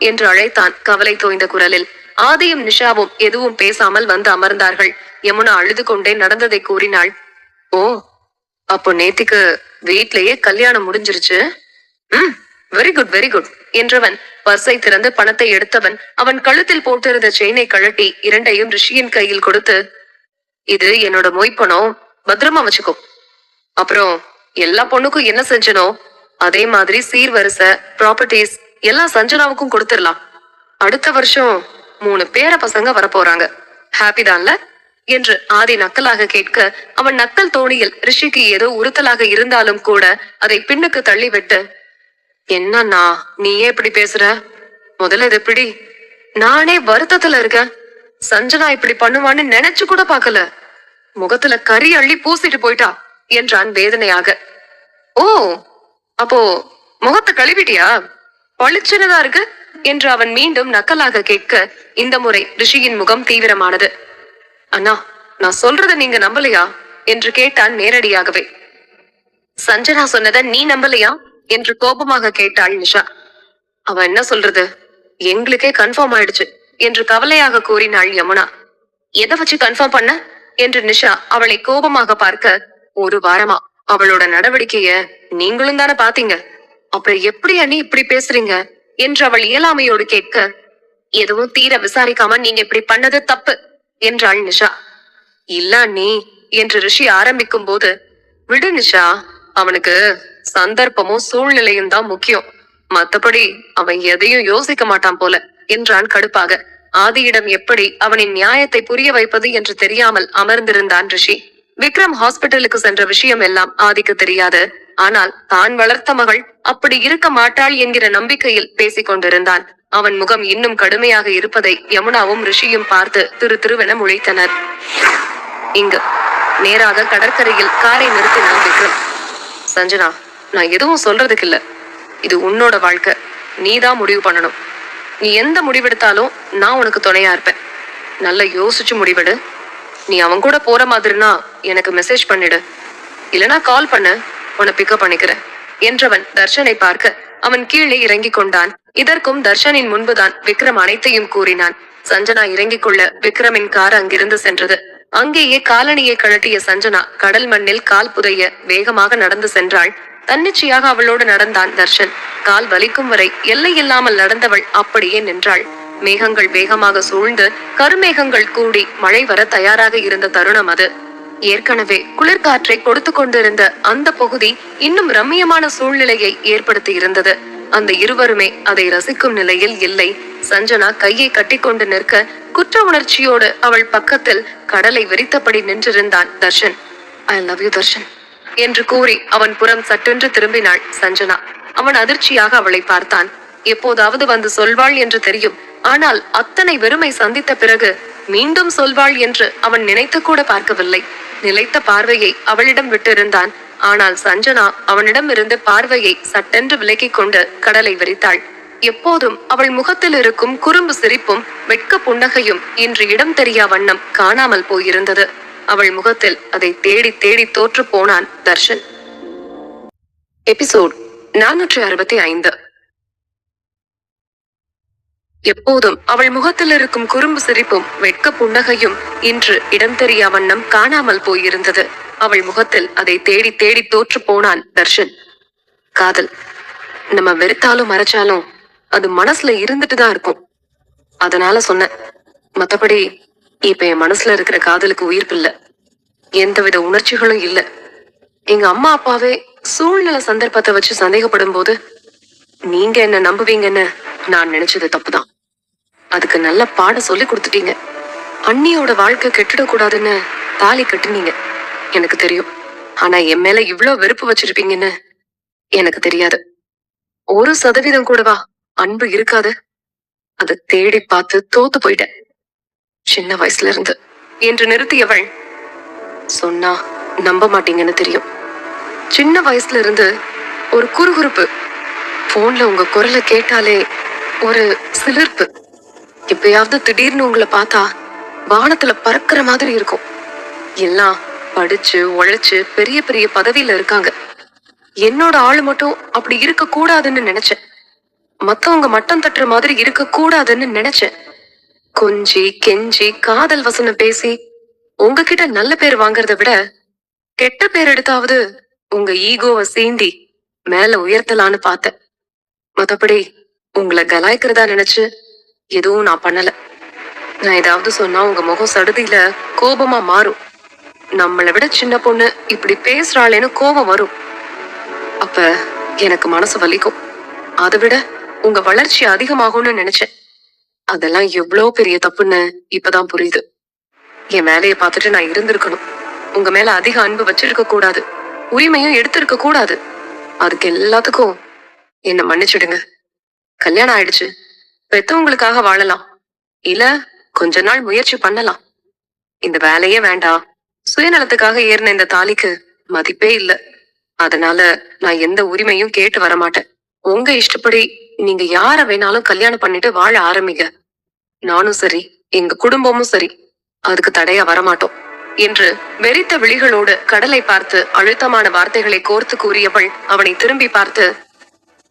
என்று அழைத்தான் கவலை தோய்ந்த குரலில். ஆதியும் நிஷாவும் எதுவும் பேசாமல் வந்து அமர்ந்தார்கள். யமுனா அழுது கொண்டே நடந்ததை கூறினாள். ஓ, அப்போ நேத்திக்கு வீட்லயே கல்யாணம் முடிஞ்சிருச்சு. வெரி குட் வெரி குட் என்றவன் பர்ஸை திறந்து பணத்தை எடுத்தவன் அவன் கழுத்தில் போட்டிருந்த செயினை கழட்டி இரண்டையும் ரிஷியின் கையில் கொடுத்து, இது என்னோட மொய்ப்பணம், பத்திரமா வச்சுக்கோ. அப்புறம் எல்லா பொண்ணுக்கும் என்ன செஞ்சனோ அதே மாதிரி சீர்வரிசை ப்ராப்பர்ட்டிஸ் எல்லாம் சஞ்சனாவுக்கும் கொடுத்துடலாம். அடுத்த வருஷம் 3 பேர பசங்க வரப்போறாங்க. ஹாப்பி தான்ல என்று ஆதி நக்கலாக கேட்க அவன் நக்கல் தோணியில் ரிஷிக்கு ஏதோ உறுத்தலாக இருந்தாலும் கூட அதை பின்னுக்கு தள்ளிவிட்டு, என்னன்னா நீயே இப்படி பேசுற? முதல்ல இது எப்படி? நானே வருத்தத்துல இருக்கேன். சஞ்சனா இப்படி பண்ணுவான்னு நினைச்சு கூட பாக்கல. முகத்துல கறி அள்ளி பூசிட்டு போயிட்டா என்றான் வேதனையாக. ஓ, அப்போ முகத்தை கழுவிட்டியா? பளிச்சுனதா இருக்கு என்று அவன் மீண்டும் நக்கலாக கேட்க இந்த முறை ரிஷியின் முகம் தீவிரமானது. அண்ணா, நான் சொல்றத நீங்க நம்பலையா என்று கேட்டான் நேரடியாகவே. சஞ்சனா சொன்னத நீ நம்பலையா என்று கோபமாக கேட்டாள் நிஷா. அவன் என்ன சொல்றது, எங்களுக்கே கன்ஃபார்ம் ஆயிடுச்சு என்று கவலையாக கூறினாள் யமுனா. எதை வச்சு கன்ஃபார்ம் பண்ண என்று நிஷா அவளை கோபமாக பார்க்க, 1 வாரமா அவளோட நடவடிக்கைய நீங்களும் தானே பாத்தீங்க, அப்புறம் எப்படி அண்ணி இப்படி பேசுறீங்க என்று அவள் இயலாமையோடு கேட்க, எதுவும் தீர விசாரிக்காம நீங்க இப்படி பண்ணது தப்பு என்றாள் நிஷா. இல்ல அண்ணி என்று ரிஷி ஆரம்பிக்கும் போது, விடு நிஷா, அவனுக்கு சந்தர்ப்பமும் சூழ்நிலையும் தான் முக்கியம், மத்தபடி அவன் எதையும் யோசிக்க மாட்டான் போல என்றான் கடுப்பாக. ஆதியிடம் எப்படி அவனின் நியாயத்தை புரிய வைப்பது என்று தெரியாமல் அமர்ந்திருந்தான் ரிஷி. விக்ரம் ஹாஸ்பிட்டலுக்கு சென்ற விஷயம் எல்லாம் ஆதிக்கு தெரியாது. ஆனால் தான் வளர்த்த மகள் அப்படி இருக்க மாட்டாள் என்கிற நம்பிக்கையில் பேசிக் கொண்டிருந்தான். அவன் முகம் இன்னும் கடுமையாக இருப்பதை யமுனாவும் ரிஷியும் பார்த்து திரு திருவென முழித்தனர். இங்கு நேராக கடற்கரையில் காரை நிறுத்தினான் விக்ரம். சஞ்சனா, நான் எதுவும் சொல்றதுக்கு இல்ல, இது உன்னோட வாழ்க்கை, நீதான் முடிவு பண்ணணும். நீ எந்த முடிவெடுத்தாலும் நான் உனக்கு துணையா இருப்பேன். நல்லா யோசிச்சு முடிவெடு. நீ அவன் கூட போற மாதிரினா எனக்கு மெசேஜ் பண்ணிடு, இல்லனா கால் பண்ண, உன்னை பிக்கப் பண்ணிக்கிறேன் என்றவன் தர்ஷனை பார்க்க அவன் கீழே இறங்கிக் கொண்டான். இதற்கும் தர்ஷனின் முன்புதான் விக்ரம் அனைத்தையும் கூறினான். சஞ்சனா இறங்கிக் கொள்ள விக்ரமின் கார் அங்கிருந்து சென்றது. அங்கேயே காலணியை கழட்டிய சஞ்சனா கடல் மண்ணில் கால் புதைய வேகமாக நடந்து சென்றாள். தன்னிச்சையாக அவளோடு நடந்தான் தர்ஷன். கால் வலிக்கும் வரை எல்லை இல்லாமல் நடந்தவள் அப்படியே நின்றாள். மேகங்கள் வேகமாக சூழ்ந்து கருமேகங்கள் கூடி மழை வர தயாராக இருந்த தருணம் அது. ஏற்கனவே குளிர்காற்றை கொடுத்து கொண்டிருந்த அந்த பகுதி இன்னும் ரம்மியமான சூழ்நிலையை ஏற்படுத்தி இருந்தது. அந்த இருவருமே அதை ரசிக்கும் நிலையில் இல்லை. சஞ்சனா கையை கட்டிக்கொண்டு நிற்க குற்ற உணர்ச்சியோடு அவள் பக்கத்தில் கடலை விரித்தபடி நின்றிருந்தான் Darshan. I love you Darshan என்று கூறி அவன் புறம் சட்டென்று திரும்பினாள் சஞ்சனா. அவன் அதிர்ச்சியாக அவளை பார்த்தான். எப்போதாவது வந்து சொல்வாள் என்று தெரியும். ஆனால் அத்தனை வெறுமை சந்தித்த பிறகு மீண்டும் சொல்வாள் என்று அவன் நினைத்து கூட பார்க்கவில்லை. நிலைத்த பார்வையை அவளிடம் விட்டிருந்தான். ஆனால் சஞ்சனா அவனிடம் இருந்து பார்வையை சட்டென்று விலக்கிக் கொண்டு கடலை விரித்தாள். எப்போதும் அவள் முகத்தில் இருக்கும் குறும்பு சிரிப்பும் வெட்க புன்னகையும் இன்று இடம் தெரியா வண்ணம் காணாமல் போயிருந்தது. அவள் முகத்தில் அதை தேடி தேடி தோற்று போனான் தர்ஷன். எபிசோட் 465. எப்போதும் அவள் முகத்தில் இருக்கும் குறும்பு சிரிப்பும் வெட்க புன்னகையும் இன்று இடம் தெரியா வண்ணம் காணாமல் போயிருந்தது. அவள் முகத்தில் அதை தேடி தேடி தோற்று போனான் தர்ஷன். காதல் நம்ம வெறுத்தாலும் மறைச்சாலும் அது மனசுல இருந்துட்டு தான் இருக்கும். அதனால சொன்னேன். மத்தபடி இப்ப என் மனசுல இருக்கிற காதலுக்கு உயிர்ப்பு இல்ல, எந்தவித உணர்ச்சிகளும் இல்ல. எங்க அம்மா அப்பாவே சூழ்நிலை சந்தர்ப்பத்தை வச்சு சந்தேகப்படும் போது நீங்க என்ன நம்புவீங்கன்னு நான் நினைச்சது தப்புதான். அதுக்கு நல்ல பாடம் சொல்லி கொடுத்துட்டீங்க. அண்ணியோட வாழ்க்கை கெட்டுடக்கூடாதுன்னு தாலி கட்டுனீங்க, எனக்கு தெரியும். ஆனா என் மேல இவ்ளோ வெறுப்பு வச்சிருப்பீங்கன்னு எனக்கு தெரியாது. 1% கூடவா அன்பு இருக்காது? அதை தேடி பார்த்து தோத்து போயிட்டேன் சின்ன வயசுல இருந்து என்று நிறுத்தியவள், சொன்னா நம்ப மாட்டீங்கன்னு தெரியும். சின்ன வயசுல இருந்து ஒரு குறுகுறுப்பு, போன்ல உங்க குரலை கேட்டாலே ஒரு சிலிர்ப்பு, எப்பயாவது திடீர்னு உங்களை பார்த்தா வானத்துல பறக்கிற மாதிரி இருக்கும். எல்லாம் படிச்சு உழைச்சு பெரிய பெரிய பதவியில இருக்காங்க. என்னோட ஆளு மட்டும் அப்படி இருக்க கூடாதுன்னு நினைச்சேன். மத்தவங்க மட்டம் தட்டுற மாதிரி இருக்க கூடாதுன்னு நினைச்சேன். கொஞ்சி கெஞ்சி காதல் வசனம் பேசி உங்ககிட்ட நல்ல பேர் வாங்கறத விட கெட்ட பேர் எடுத்தாவது உங்க ஈகோவை சீண்டி மேல உயர்த்தலான்னு பார்த்தேன். மத்தபடி உங்களை கலாய்க்கிறதா நினைச்சு எதுவும் நான் பண்ணல. நான் ஏதாவது சொன்னா உங்க முகம் சடுதியில கோபமா மாறும். நம்மளை விட சின்ன பொண்ணு இப்படி பேசுறாளேன்னு கோபம் வரும். அப்ப எனக்கு மனசு வலிக்கும். அதை விட உங்க வளர்ச்சி அதிகமாகும்னு நினைச்சேன். அதெல்லாம் எவ்வளவு பெரிய தப்புன்னு இப்பதான் புரியுது. என் வேலையை பார்த்துட்டு நான் இருந்திருக்கணும். உங்க மேல அதிக அன்பு வச்சிருக்க கூடாது, உரிமையும் எடுத்திருக்க கூடாது. அதுக்கு எல்லாத்துக்கும் என்ன மன்னிச்சிடுங்க. கல்யாணம் ஆயிடுச்சு, பெத்தவங்களுக்காக வாழலாம், இல்ல கொஞ்ச நாள் முயற்சி பண்ணலாம். இந்த வேலையே வேண்டாம். சுயநலத்துக்காக ஏறின இந்த தாலிக்கு மதிப்பே இல்ல. அதனால நான் எந்த உரிமையும் கேட்டு வரமாட்டேன். உங்க இஷ்டப்படி நீங்க யார வேணாலும் கல்யாணம் பண்ணிட்டு வாழ ஆரம்பிங்க. நானும் சரி, எங்க குடும்பமும் சரி, அதுக்கு தடையா வரமாட்டோம் என்று வெறித்த விழிகளோடு கடலை பார்த்து அழுத்தமான வார்த்தைகளை கோர்த்து கூறியவள் அவனை திரும்பி பார்த்து,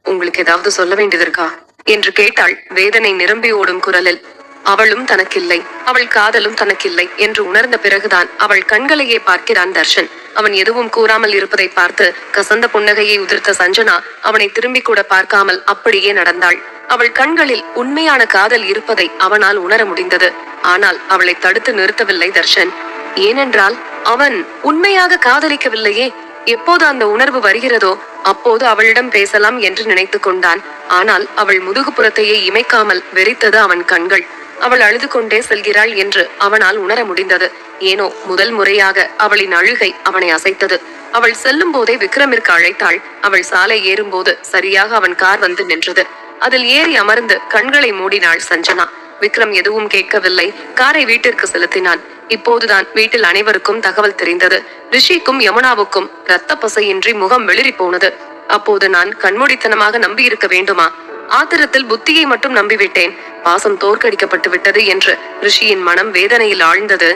உங்களுக்கு ஏதாவது சொல்ல வேண்டியது இருக்கா என்று கேட்டாள் வேதனை நிரம்பி ஓடும் குரலில். அவளும் தனக்கில்லை, அவள் காதலும் தனக்கில்லை என்று உணர்ந்த பிறகுதான் அவள் கண்களையே பார்க்கிறான் தர்ஷன். அவன் எதுவும் கூறாமல் இருப்பதை பார்த்து கசந்த புன்னகையை உதிர்த்த சஞ்சனா அவனை திரும்பி கூட பார்க்காமல் அப்படியே நடந்தாள். அவள் கண்களில் உண்மையான காதல் இருப்பதை அவனால் உணர முடிந்தது. ஆனால் அவளை தடுத்து நிறுத்தவில்லை தர்ஷன். ஏனென்றால் அவன் உண்மையாக காதலிக்கவில்லையே. எப்போது அந்த உணர்வு வருகிறதோ அப்போது அவளிடம் பேசலாம் என்று நினைத்து கொண்டான். ஆனால் அவள் முதுகுப்புறத்தையே இமைக்காமல் வெறித்தது அவன் கண்கள். அவள் அழுது கொண்டே செல்கிறாள் என்று அவனால் உணர முடிந்தது. ஏனோ முதல் முறையாக அவளின் அழுகை அவனை அசைத்தது. அவள் செல்லும் போதே விக்ரமிற்கு அழைத்தாள். அவள் சாலை ஏறும்போது சரியாக அவன் கார் வந்து நின்றது. அதில் ஏறி அமர்ந்து கண்களை மூடினாள் சஞ்சனா. விக்ரம் எதுவும் கேட்கவில்லை. காரை வீட்டிற்கு செலுத்தினான். இப்போதுதான் வீட்டில் அனைவருக்கும் தகவல் தெரிந்தது. ரிஷிக்கும் யமுனாவுக்கும் இரத்த பசையின்றி முகம் வெளிரி போனது. அப்போது நான் கண்மூடித்தனமாக நம்பி இருக்க வேண்டுமா? ஆத்திரத்தில் புத்தியை மட்டும் நம்பிவிட்டேன். பாசம் தோற்கடிக்கப்பட்டு விட்டது என்று ரிஷியின் மனம் வேதனையில் ஆழ்ந்தது.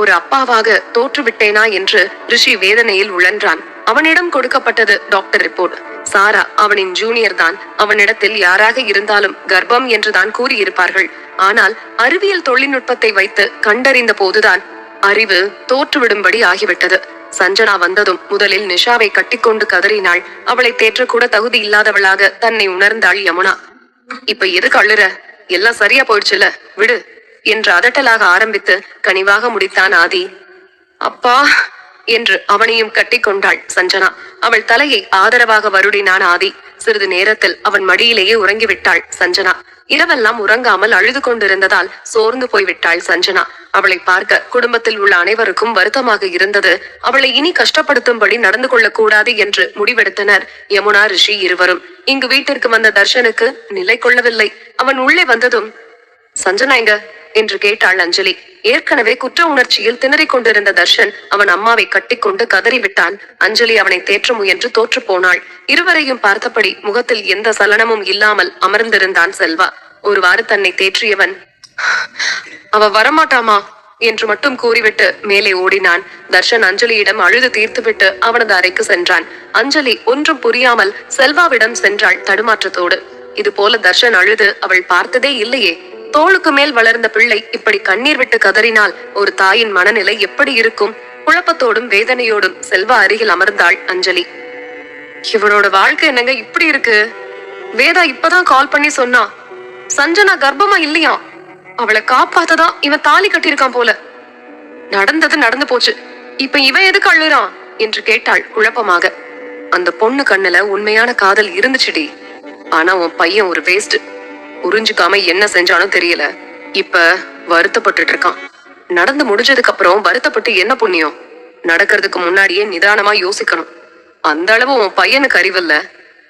ஒரு அப்பாவாக தோற்றுவிட்டேனா என்று ரிஷி வேதனையில் உழன்றான். அவனிடம் கொடுக்கப்பட்டது டாக்டர் ரிப்போர்ட். சாரா அவனின் ஜூனியர் தான். அவனிடத்தில் யாராக இருந்தாலும் கர்ப்பம் என்றுதான் கூறியிருப்பார்கள். ஆனால் அறிவியல் தொழில்நுட்பத்தை வைத்து கண்டறிந்த போதுதான் அறிவு தோற்றுவிடும்படி ஆகிவிட்டது. சஞ்சனா வந்ததும் முதலில் நிஷாவை கட்டிக்கொண்டு கதறினாள். அவளை தேற்றக்கூட தகுதி இல்லாதவளாக தன்னை உணர்ந்தாள் யமுனா. இப்ப எதுக்கு அழுற? எல்லாம் சரியா போயிடுச்சுல, விடு என்று அதட்டலாக ஆரம்பித்து கனிவாக முடித்தான் ஆதி. அப்பா என்று அவனையும் கட்டி கொண்டாள் சஞ்சனா. அவள் தலையை ஆதரவாக வருடினான் ஆதி. சிறிது நேரத்தில் அவன் மடியிலேயே உறங்கிவிட்டாள் சஞ்சனா. இரவெல்லாம் உறங்காமல் அழுது கொண்டிருந்ததால் சோர்ந்து போய்விட்டாள் சஞ்சனா. அவளை பார்க்க குடும்பத்தில் உள்ள அனைவருக்கும் வருத்தமாக இருந்தது. அவளை இனி கஷ்டப்படுத்தும்படி நடந்து கொள்ளக் கூடாது என்று முடிவெடுத்தனர் யமுனா, ரிஷி இருவரும். இங்கு வீட்டிற்கு வந்த தர்ஷனுக்கு நிலை கொள்ளவில்லை. அவன் உள்ளே வந்ததும், சஞ்சனா எங்க என்று கேட்டாள் அஞ்சலி. ஏற்கனவே குற்ற உணர்ச்சியில் திணறிக் கொண்டிருந்த தர்ஷன் அவன் அம்மாவை கட்டிக்கொண்டு கதறிவிட்டான். அஞ்சலி அவனை தேற்ற முயன்று தோற்று போனாள். இருவரையும் பார்த்தபடி முகத்தில் எந்த சலனமும் இல்லாமல் அமர்ந்திருந்தான் செல்வா. ஒருவாறு தன்னை தேற்றியவன், அவ வரமாட்டாமா என்று மட்டும் கூறிவிட்டு மேலே ஓடினான். தர்ஷன் அஞ்சலியிடம் அழுது தீர்த்துவிட்டு அவனது அறைக்கு சென்றான். அஞ்சலி ஒன்றும் புரியாமல் செல்வாவிடம் சென்றாள் தடுமாற்றத்தோடு. இது போல தர்ஷன் அழுது அவள் பார்த்ததே இல்லையே. தோளுக்கு மேல் வளர்ந்த பிள்ளை இப்படி கண்ணீர் விட்டு கதறினால் ஒரு தாயின் மனநிலை எப்படி இருக்கும்? குழப்பத்தோடும் வேதனையோடும் செல்வா அருகில் அமர்ந்தாள் அஞ்சலி. இவனோட வாழ்க்கை என்னங்க இப்படி இருக்கு? வேதா இப்பதான் கால் பண்ணி சொன்னா சஞ்சனா கர்ப்பமா இல்லையா, அவளை காப்பாத்ததான் இவன் தாலி கட்டியிருக்கான் போல. நடந்தது நடந்து போச்சு, இப்ப இவன் எதுக்கு அழுறான் என்று கேட்டாள் குழப்பமாக. அந்த பொண்ணு கண்ணுல உண்மையான காதல் இருந்துச்சுடி, ஆனா உன் பையன் ஒரு வேஸ்ட். புரிஞ்சுக்காம என்ன செஞ்சாலும் தெரியல, இப்ப வருத்தப்பட்டு இருக்கான். நடந்து முடிஞ்சதுக்கு அப்புறம் வருத்தப்பட்டு என்ன புண்ணியம்? நடக்கிறதுக்கு முன்னாடியே நிதானமா யோசிக்கணும். அந்த அளவு உன் பையனுக்கு அறிவில்ல.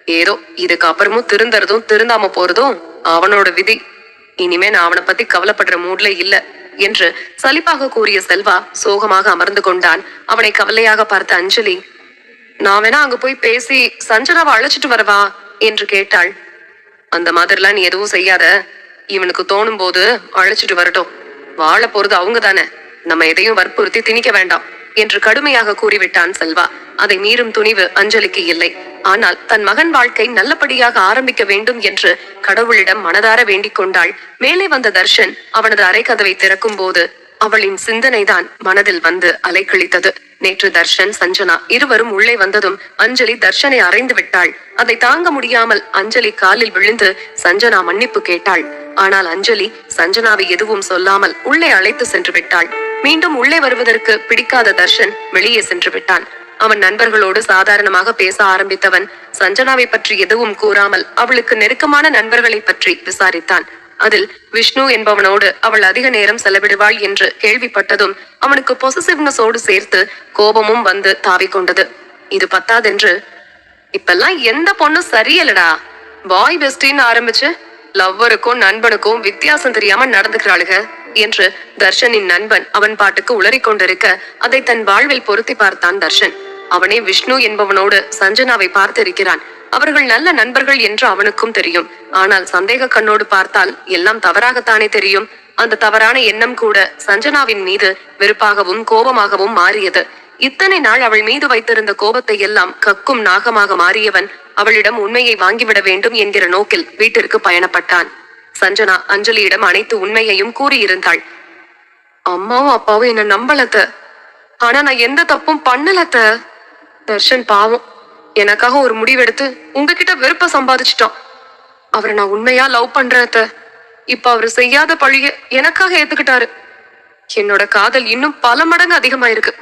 ஏதோ இதுக்கு அப்புறமும் திருந்தறதும் திருந்தாம போறதும் அவனோட விதி. இனிமே நான் அவனை பத்தி கவலைப்படுற மூட்ல இல்ல என்று சலிப்பாக கூறிய செல்வா சோகமாக அமர்ந்து கொண்டான். அவனை கவலையாக பார்த்த அஞ்சலி, நான் வேணா அங்க போய் பேசி சஞ்சனாவை அழைச்சிட்டு வரவா என்று கேட்டாள். அந்த மாதிரிலாம் நீ எதுவும் செய்யாத, இவனுக்கு தோணும் போது அழைச்சிட்டு வரட்டும். வாழ போறது அவங்க தானே, நம்ம எதையும் வற்புறுத்தி திணிக்க வேண்டாம் என்று கடுமையாக கூறிவிட்டான் செல்வா. அதை மீறும் துணிவு அஞ்சலிக்கு இல்லை. ஆனால் தன் மகன் வாழ்க்கை நல்லபடியாக ஆரம்பிக்க வேண்டும் என்று கடவுளிடம் மனதார வேண்டிக் கொண்டாள். மேலே வந்த தர்ஷன் அவனது அறை கதவை திறக்கும் போது அவளின் சிந்தனைதான் மனதில் வந்து அலைக்கழித்தது. நேற்று தர்ஷன் சஞ்சனா இருவரும் உள்ளே வந்ததும் அஞ்சலி தர்ஷனை அறைந்து விட்டாள். அதை தாங்க முடியாமல் அஞ்சலி காலில் விழுந்து சஞ்சனா மன்னிப்பு கேட்டாள். ஆனால் அஞ்சலி சஞ்சனாவை எதுவும் சொல்லாமல் உள்ளே அழைத்து சென்று விட்டாள். மீண்டும் உள்ளே வருவதற்கு பிடிக்காத தர்ஷன் வெளியே சென்று விட்டான். அவன் நண்பர்களோடு சாதாரணமாக பேச ஆரம்பித்தவன் சஞ்சனாவை பற்றி எதுவும் கூறாமல் அவளுக்கு நெருக்கமான நண்பர்களை பற்றி விசாரித்தான். அதில் விஷ்ணு என்பவனோடு அவள் அதிக நேரம் செலவிடுவாள் என்று கேள்விப்பட்டதும் அவனுக்கு பொசசிவ்னஸோடு சேர்த்து கோபமும் வந்து தாவிக்கொண்டது. இது பத்தாதென்று இப்பெல்லாம் எந்த பொண்ணும் சரியில்லடா, பாய் பெஸ்டின்னு ஆரம்பிச்சு லவ்வருக்கும் நண்பனுக்கும் வித்தியாசம் தெரியாம நடந்துக்கிறாளுக என்று தர்ஷனின் நண்பன் அவன் பாட்டுக்கு உளறி கொண்டிருக்க அதை தன் வாழ்வில் பொருத்தி பார்த்தான் தர்ஷன். அவனே விஷ்ணு என்பவனோடு சஞ்சனாவை பார்த்திருக்கிறான். அவர்கள் நல்ல நண்பர்கள் என்று அவனுக்கும் தெரியும். ஆனால் சந்தேக கண்ணோடு பார்த்தால் எல்லாம் தவறாகத்தானே தெரியும். அந்த தவறான எண்ணம் கூட சஞ்சனாவின் மீது வெறுப்பாகவும் கோபமாகவும் மாறியது. இத்தனை நாள் அவள் மீது வைத்திருந்த கோபத்தை எல்லாம் கக்கும் நாகமாக மாறியவன் அவளிடம் உண்மையை வாங்கிவிட வேண்டும் என்கிற நோக்கில் வீட்டிற்கு பயணப்பட்டான். சஞ்சனா அஞ்சலியிடம் அனைத்து உண்மையையும் கூறியிருந்தாள். அம்மாவும் அப்பாவும் என்ன நம்பலத்த, ஆனா நான் எந்த தப்பும் பண்ணலத்த. தர்ஷன் பாவம் எனக்காக ஒரு முடிவெடுத்து உங்ககிட்ட வெறுப்ப சம்பாதிச்சிட்டான். அவரை நான் உண்மையா லவ் பண்றத, இப்ப அவரு செய்யாத பழிய எனக்காக ஏத்துக்கிட்டாரு. என்னோட காதல் இன்னும் பல மடங்கு அதிகமாயிருக்கு.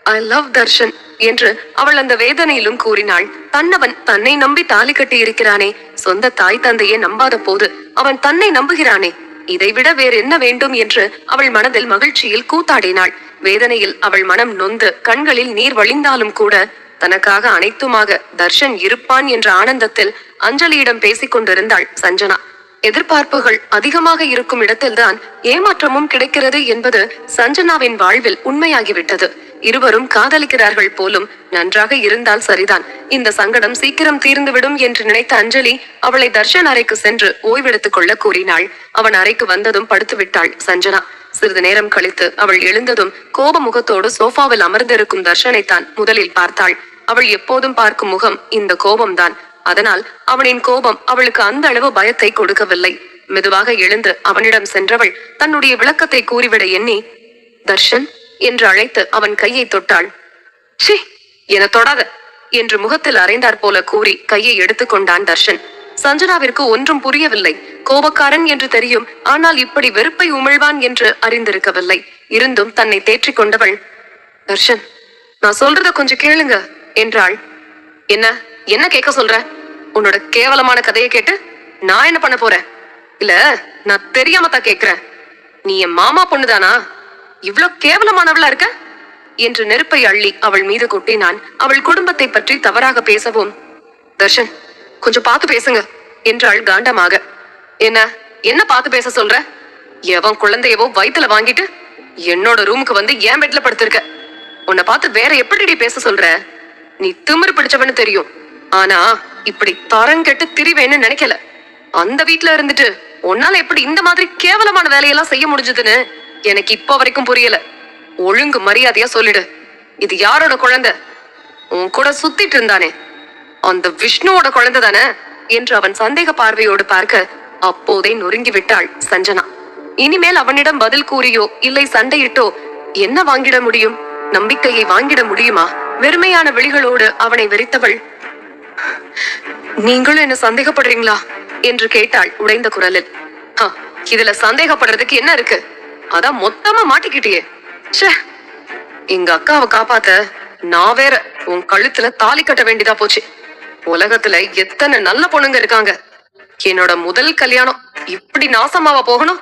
ஐ லவ் தர்ஷன் என்று அவள் அந்த வேதனையிலும் கூறினாள். தன்னவன் தன்னை நம்பி தாலி கட்டி இருக்கிறானே, சொந்த தாய் தந்தையே நம்பாத போது அவன் தன்னை நம்புகிறானே, இதைவிட வேறு என்ன வேண்டும் என்று அவள் மனதில் மகிழ்ச்சியில் கூத்தாடினாள். வேதனையில் அவள் மனம் நொந்து கண்களில் நீர் வழிந்தாலும் கூட தனக்காக அனைத்துமாக தர்ஷன் இருப்பான் என்ற ஆனந்தத்தில் அஞ்சலியிடம் பேசிக் கொண்டிருந்தாள் சஞ்சனா. எதிர்பார்ப்புகள் அதிகமாக இருக்கும் இடத்தில்தான் ஏமாற்றமும் கிடைக்கிறது என்பது சஞ்சனாவின் வாழ்வில் உண்மையாகிவிட்டது. இருவரும் காதலிக்கிறார்கள் போலும், நன்றாக இருந்தால் சரிதான், இந்த சங்கடம் சீக்கிரம் தீர்ந்துவிடும் என்று நினைத்த அஞ்சலி அவளை தர்ஷன் அறைக்கு சென்று ஓய்வெடுத்துக் கொள்ள கூறினாள். அவன் அறைக்கு வந்ததும் படுத்துவிட்டாள் சஞ்சனா. சிறிது நேரம் கழித்து அவள் எழுந்ததும் கோப முகத்தோடு சோஃபாவில் அமர்ந்திருக்கும் தர்ஷனைத்தான் முதலில் பார்த்தாள். அவள் எப்போதும் பார்க்கும் முகம் இந்த கோபம்தான். அதனால் அவனின் கோபம் அவளுக்கு அந்த அளவு பயத்தை கொடுக்கவில்லை. மெதுவாக எழுந்து அவனிடம் சென்றவள் தன்னுடைய விளக்கத்தை கூறிவிட எண்ணி தர்ஷன் என்று அழைத்து அவன் கையை தொட்டாள். ஷி, என தொடாத என்று முகத்தில் அறைந்தாற் போல கூறி கையை எடுத்துக்கொண்டான் தர்ஷன். சஞ்சனாவிற்கு ஒன்றும் புரியவில்லை. கோபக்காரன் என்று தெரியும், ஆனால் இப்படி வெறுப்பை உமிழ்வான் என்று அறிந்திருக்கவில்லை. இருந்தும் தன்னை தேற்றிக் கொண்டவள், தர்ஷன் நான் சொல்றத கொஞ்சம் கேளுங்க என்றாள். என்ன என்ன கேட்க சொல்ற? உன்னோட கேவலமான கதையை கேட்டு நான் என்ன பண்ண போறேன்? இல்ல நான் தெரியாம தான் கேக்குறேன். நீ என் மாமா பொண்ணுதானா? இவ்வளவு கேவலமானவளா இருக்க என்று நெருப்பை அள்ளி அவள் மீது கொட்டினான். அவள் குடும்பத்தை பற்றி தவறாக பேசவும், தர்ஷன் கொஞ்சம் பார்த்து பேசுங்க என்றாள் காண்டமாக. என்ன என்ன பார்த்து பேச சொல்ற? எவன் குழந்தையவோ வயித்துல வாங்கிட்டு என்னோட ரூமுக்கு வந்து ஏன் பெட்ல படுத்திருக்க? உன்னை பார்த்து வேற எப்படி பேச சொல்ற? நீ திமிரு பிடிச்சவன்னு தெரியும், ஆனா இப்படி தரங்கெட்டு திரிவேன்னு நினைக்கல. அந்த வீட்டுல இருந்துட்டு உன்னால எப்படி இந்த மாதிரி கேவலமான வேலையெல்லாம் செய்ய முடிஞ்சதுன்னு எனக்கு இப்ப வரைக்கும் புரியல. ஒழுங்கு மரியாதையா சொல்லிடு, இது யாரோட குழந்தை? உன் கூட சுத்திட்டு இருந்தானே அந்த விஷ்ணுவோட குழந்தை தானே என்று அவன் சந்தேக பார்வையோடு பார்க்க அப்போதே நொறுங்கி விட்டாள் சஞ்சனா. இனிமேல் அவனிடம் பதில் கூறியோ இல்லை சண்டையிட்டோ என்ன வாங்கிட முடியும்? நம்பிக்கையை வாங்கிட முடியுமா? வெறுமையான விழிகளோடு அவனை வெறித்தவள், நீங்களும் என்ன சந்தேகப்படுறீங்களா என்று கேட்டாள் உடைந்த குரலில். இதுல சந்தேகப்படுறதுக்கு என்ன இருக்கு? அதான் மொத்தமா மாட்டிக்கிட்டியே. ச்சே, எங்க அக்காவை காப்பாத்த நான் வேற உன் கழுத்துல தாலி கட்ட வேண்டியதா போச்சு. உலகத்துல எத்தனை நல்ல பொண்ணுங்க இருக்காங்க. என்னோட முதல் கல்யாணம் இப்படி நாசமாவா போகணும்?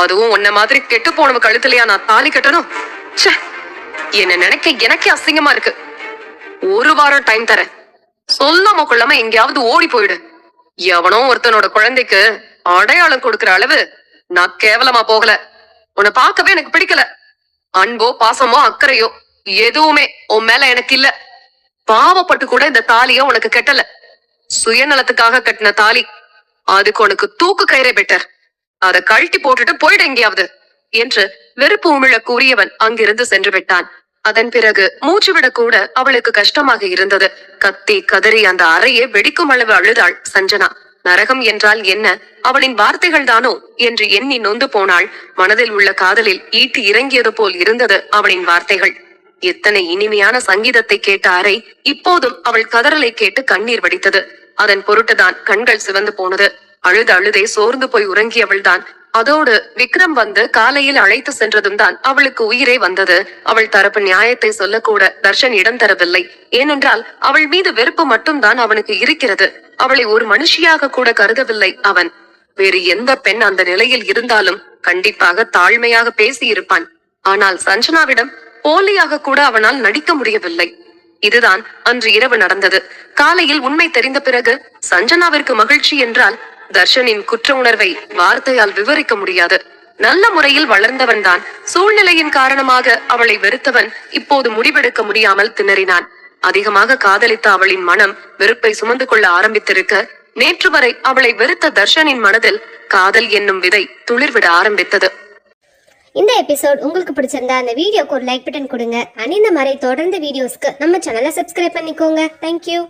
அதுவும் உன்ன மாதிரி கெட்டு போனவ கழுத்துலயா நான் தாலி கட்டணும்? ச்சே, என்ன நினைக்க எனக்கே அசிங்கமா இருக்கு. ஒரு வாரம் டைம் தரேன், சொல்லாம கொள்ளாம எங்கேயாவது ஓடி போயிடு. எவனோ ஒருத்தனோட குழந்தைக்கு அடையாளம் கொடுக்கற அளவு நான் கேவலமா போகல. உன்னை பார்க்கவே எனக்கு பிடிக்கல. அன்போ பாசமோ அக்கறையோ எதுவுமே உன் மேல எனக்கு இல்ல. பாவப்பட்டு கூட இந்த தாலிய உனக்கு கெட்டல. சுயநலத்துக்காக கட்டின தாலி, அதுக்கு உனக்கு தூக்கு கயிறே பெட்டர். அதை கழட்டி போட்டுட்டு போயிட எங்கேயாவது என்று வெறுப்பு உமிழ கூறியவன் அங்கிருந்து சென்று விட்டான். அதன் பிறகு மூச்சுவிட கூட அவளுக்கு கஷ்டமாக இருந்தது. கத்தி கதறி அந்த அறையே வெடிக்கும் அளவு அழுதாள் சஞ்சனா. நரகம் என்றால் என்ன, அவளின் வார்த்தைகள் தானோ என்று எண்ணி நொந்து போனாள். மனதில் உள்ள காதலில் ஈட்டி இறங்கியது போல் இருந்தது அவளின் வார்த்தைகள். எத்தனை இனிமையான சங்கீதத்தை கேட்ட அறை இப்போதும் அவள் கதறலை கேட்டு கண்ணீர் வடித்தது. அதன் பொருட்டுதான் கண்கள் சிவந்து போனது. அழுது அழுதே சோர்ந்து போய் உறங்கியவள் தான். அதோடு விக்ரம் வந்து காலையில் அழைத்து சென்றதும் தான் அவளுக்கு உயிரே வந்தது. அவள் தரப்பு நியாயத்தை சொல்லக்கூட தர்ஷன் இடம் தரவில்லை. ஏனென்றால் அவள் மீது வெறுப்பு மட்டும்தான் அவனுக்கு இருக்கிறது. அவளை ஒரு மனுஷியாக கூட கருதவில்லை அவன். வேறு எந்த பெண் அந்த நிலையில் இருந்தாலும் கண்டிப்பாக தாழ்மையாக பேசி இருப்பான். ஆனால் சஞ்சனாவிடம் போலியாக கூட அவனால் நடிக்க முடியவில்லை. இதுதான் அன்று இரவு நடந்தது. காலையில் உண்மை தெரிந்த பிறகு சஞ்சனாவிற்கு மகிழ்ச்சி என்றால் தர்ஷனின் குற்ற உணர்வை வார்த்தையால் விவரிக்க முடியாது. நல்ல முறையில் வளர்ந்தவன் தான். சூழ்நிலையின் காரணமாக அவளை வெறுத்தவன் இப்போது முடிவெடுக்க முடியாமல் திணறினான். அதிகமாக காதலித்த அவளின் மனம் வெறுப்பை சுமந்து கொள்ள ஆரம்பித்திருக்க, நேற்று வரை அவளை வெறுத்த தர்ஷனின் மனதில் காதல் என்னும் விதை துளிர்விட ஆரம்பித்தது. இந்த எபிசோட் உங்களுக்கு பிடிச்சிருந்தா அந்த வீடியோக்கு ஒரு லைக் பட்டன் கொடுங்க. இந்த மாதிரி தொடர்ந்து வீடியோஸ்க்கு நம்ம சேனலை சப்ஸ்கிரைப் பண்ணிக்கோங்க. தேங்க்யூ.